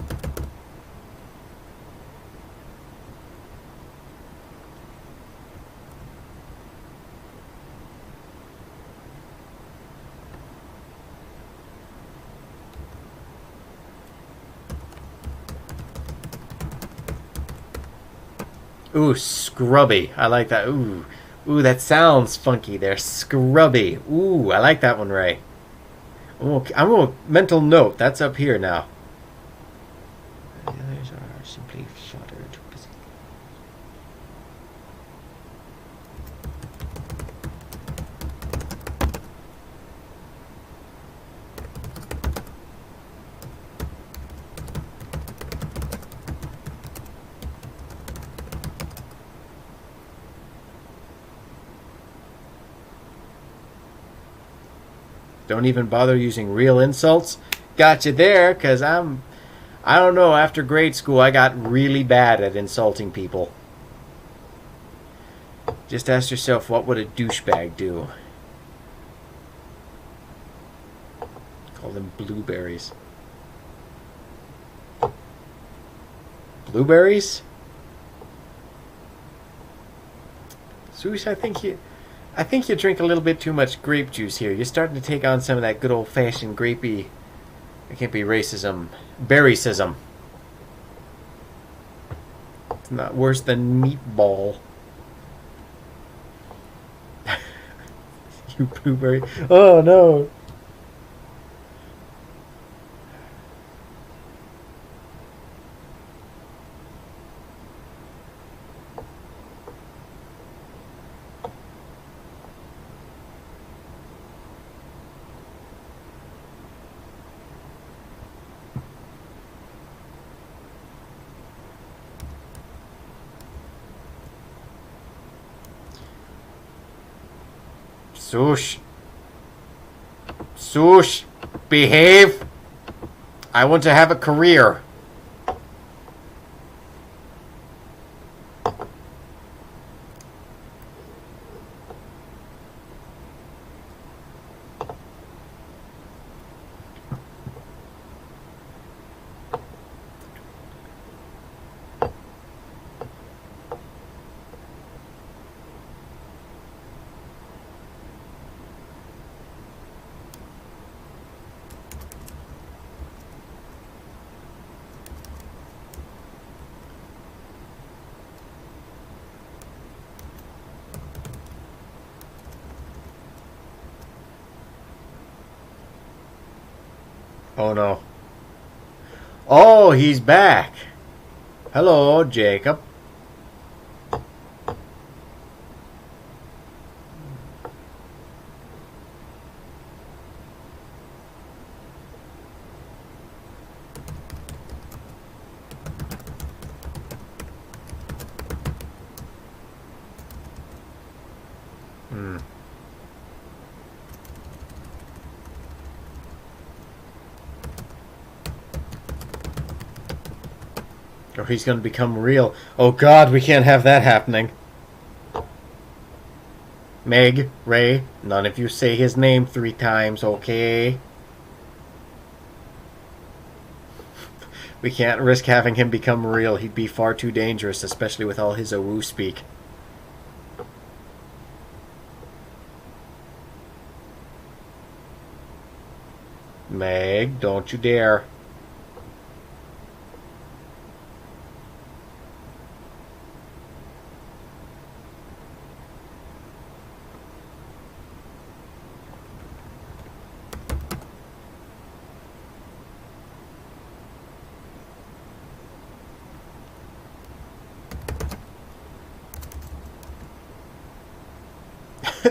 Ooh, scrubby. I like that. Ooh, that sounds funky there. Scrubby. Ooh, I like that one, Ray. I'm a mental note. That's up here now. The others are simply fodder to busy. Don't even bother using real insults. Got you there, because I don't know, after grade school I got really bad at insulting people. Just ask yourself, what would a douchebag do? Call them blueberries. Blueberries? Swoosh, I think you drink a little bit too much grape juice here. You're starting to take on some of that good old-fashioned grapey... It can't be racism. Berrycism. It's not worse than meatball. You blueberry. Oh no. Swoosh. Swoosh. Behave. I want to have a career. Oh no. Oh, he's back. Hello, Jacob. Or he's going to become real. Oh god, we can't have that happening. Meg, Ray, none of you say his name 3 times, okay? We can't risk having him become real. He'd be far too dangerous, especially with all his Owu speak. Meg, don't you dare.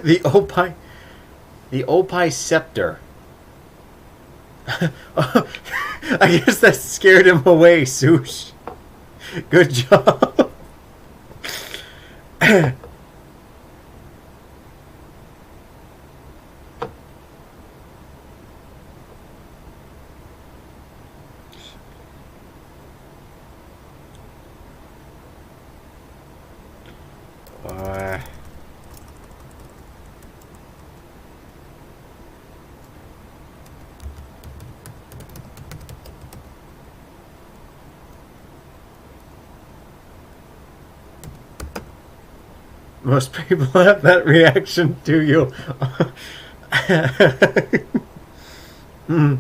The Opie... The Opie Scepter. I guess that scared him away, Swoosh. Good job. Most people have that reaction to you. Hmm.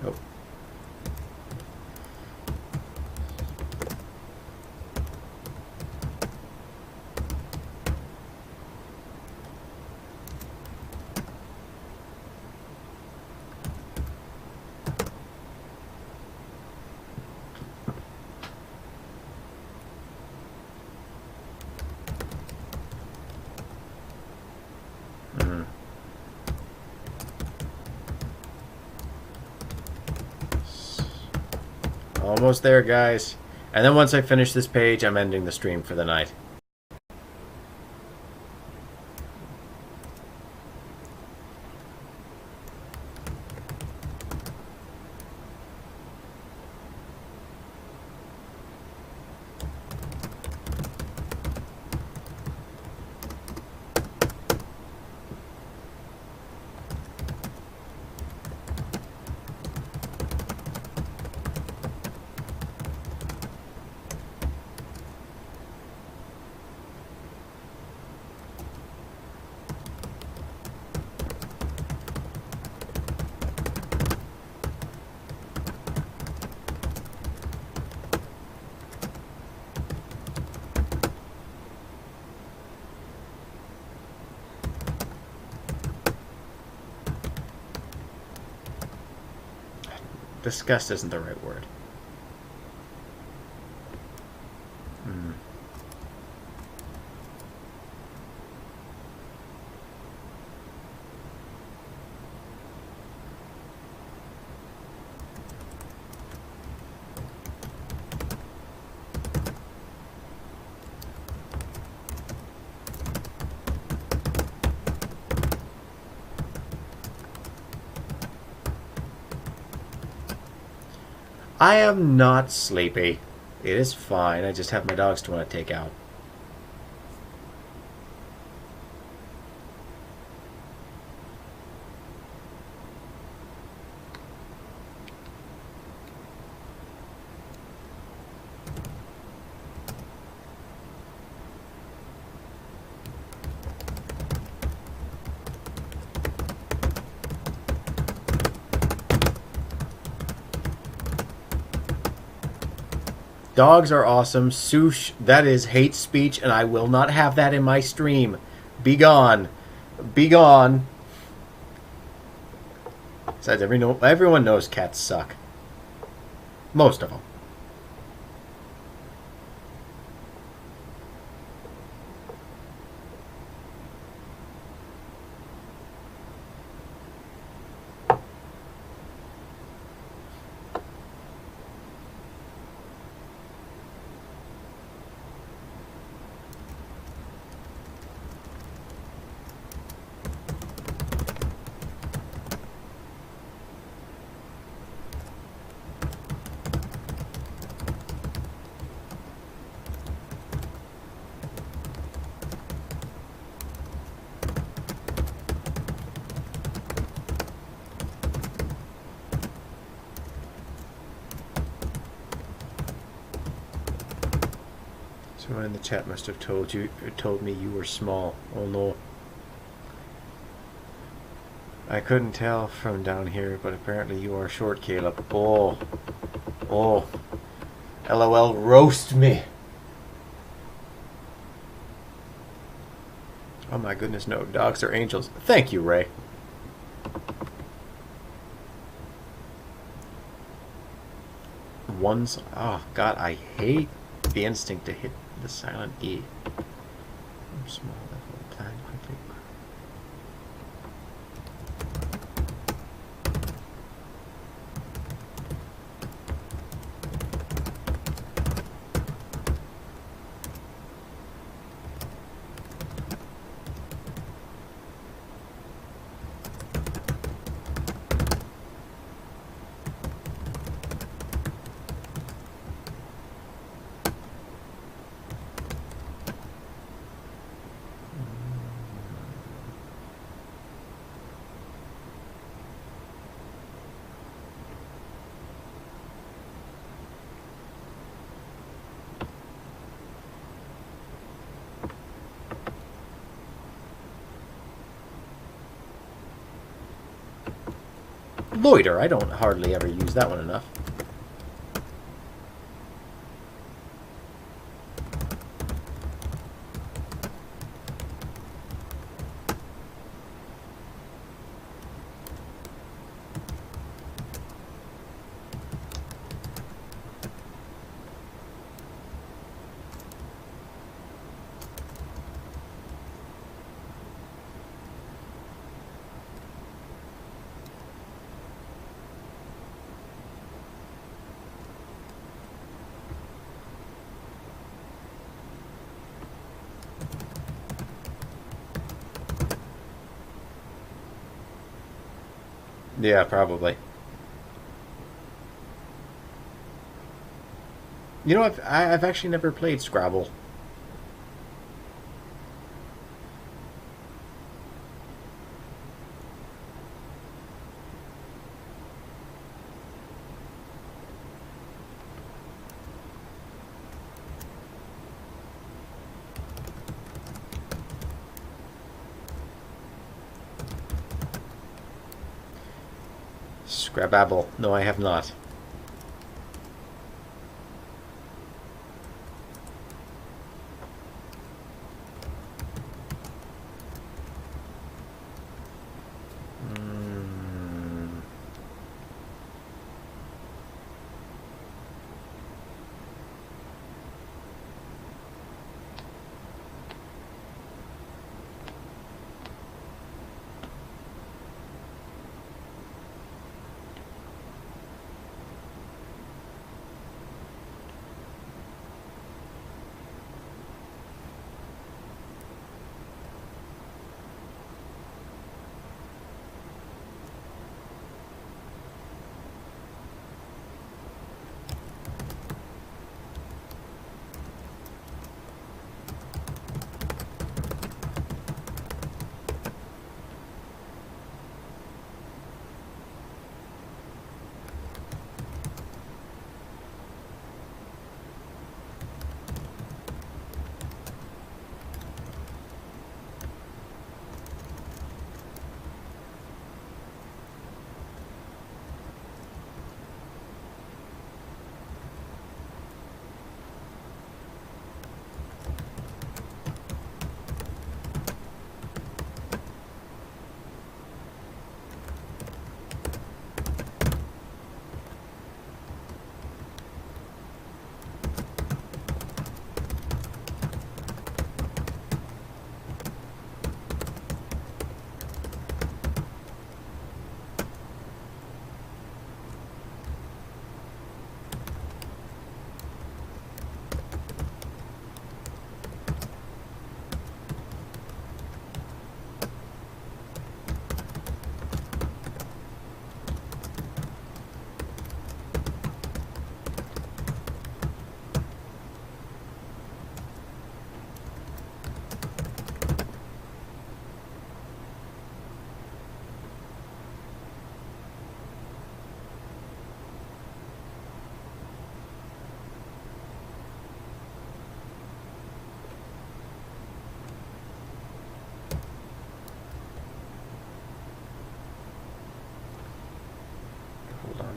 Oh. Mhm. Almost there, guys. And then once I finish this page, I'm ending the stream for the night. Disgust isn't the right word. I am not sleepy. It is fine. I just have my dogs to want to take out. Dogs are awesome. Sush, that is hate speech, and I will not have that in my stream. Be gone. Be gone. Besides, everyone knows cats suck. Most of them. Someone in the chat must have told me you were small. Oh no. I couldn't tell from down here, but apparently you are short, Caleb. Oh. Oh. LOL, roast me. Oh my goodness, no. Dogs are angels. Thank you, Ray. Oh god, I hate the instinct to hit the silent E. Small level plan quickly. Loiter, I don't hardly ever use that one enough. Yeah, probably. You know, I've actually never played Scrabble. Scrabble. No, I have not.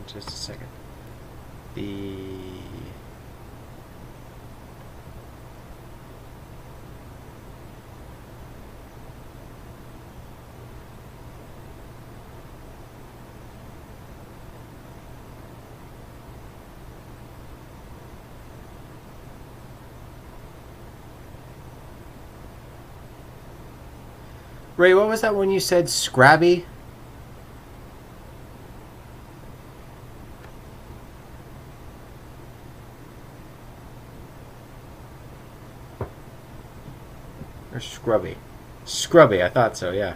just a second. The... Ray, what was that one you said? Scrabby? Or Scrubby? Scrubby, I thought so, yeah.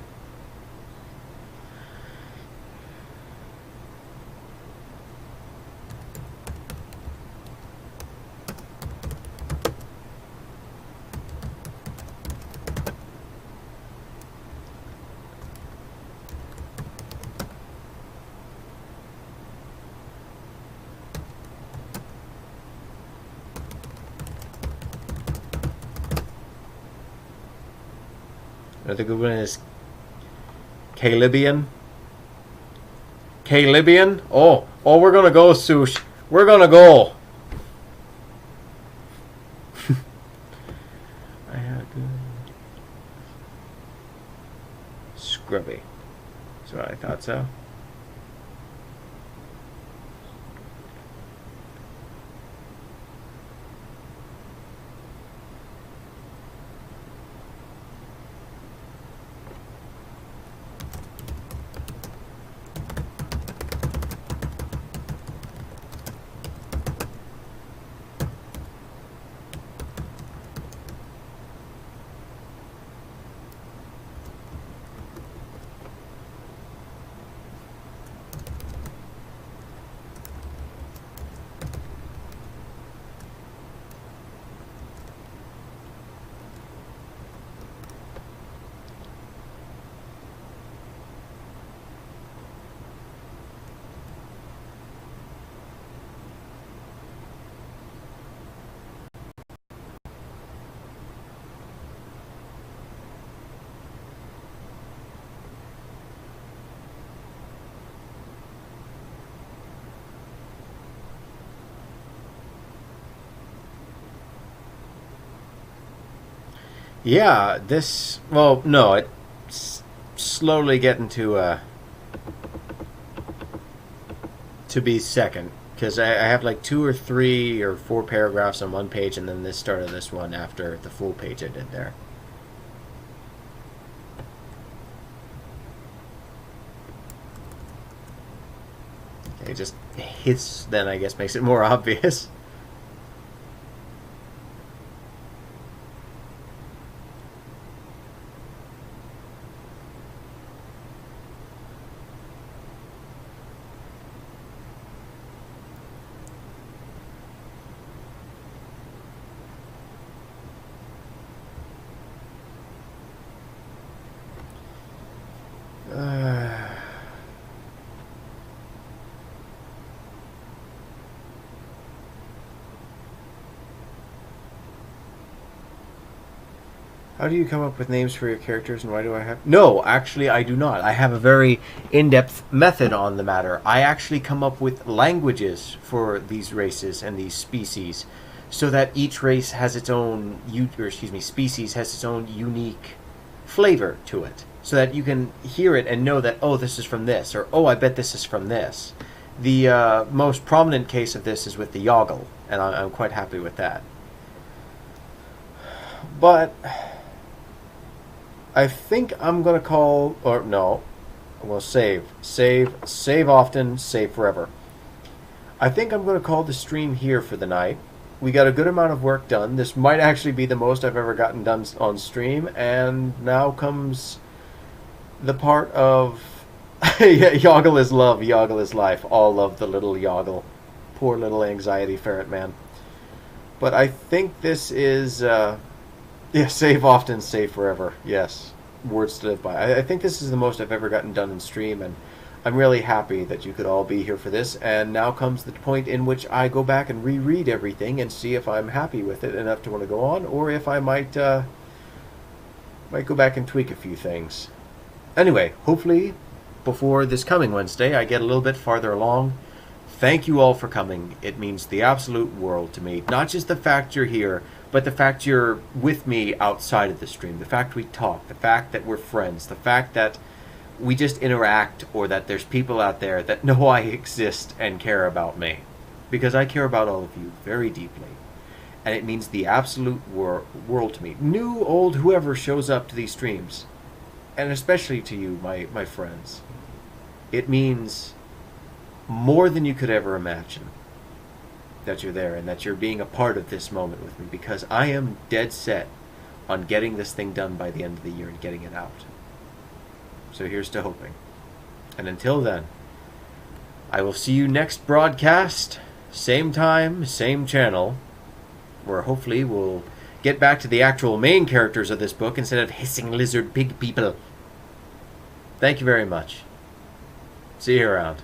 Another good one is Calibian. Calibian? Oh, we're gonna go, Sush. We're gonna go. I had good. Scrubby. That's what I thought so. Yeah, this... Well, no, it's slowly getting to be second. Because I have like 2 or 3 or 4 paragraphs on one page, and then this started this one after the full page I did there. It just hits, then I guess makes it more obvious. How do you come up with names for your characters, and why do I have... No, actually, I do not. I have a very in-depth method on the matter. I actually come up with languages for these races and these species, so that each race has its own... species has its own unique flavor to it. So that you can hear it and know that, oh, this is from this, or, oh, I bet this is from this. The most prominent case of this is with the Yoggle, and I'm quite happy with that. But... I think I'm going to call... Or, no. Well, save. Save often, save forever. I think I'm going to call the stream here for the night. We got a good amount of work done. This might actually be the most I've ever gotten done on stream. And now comes the part of... Yoggle is love, Yoggle is life. All love the little Yoggle. Poor little anxiety ferret man. But I think this is... Yeah, save often, save forever. Yes, words to live by. I think this is the most I've ever gotten done in stream, and I'm really happy that you could all be here for this. And now comes the point in which I go back and reread everything and see if I'm happy with it enough to want to go on, or if I might go back and tweak a few things. Anyway, hopefully before this coming Wednesday, I get a little bit farther along thank you all for coming. It means the absolute world to me. Not just the fact you're here, but the fact you're with me outside of the stream. The fact we talk. The fact that we're friends. The fact that we just interact, or that there's people out there that know I exist and care about me. Because I care about all of you very deeply. And it means the absolute world to me. New, old, whoever shows up to these streams. And especially to you, my friends. It means more than you could ever imagine that you're there and that you're being a part of this moment with me, because I am dead set on getting this thing done by the end of the year and getting it out. So here's to hoping. And until then, I will see you next broadcast, same time, same channel, where hopefully we'll get back to the actual main characters of this book instead of hissing lizard pig people. Thank you very much. See you around.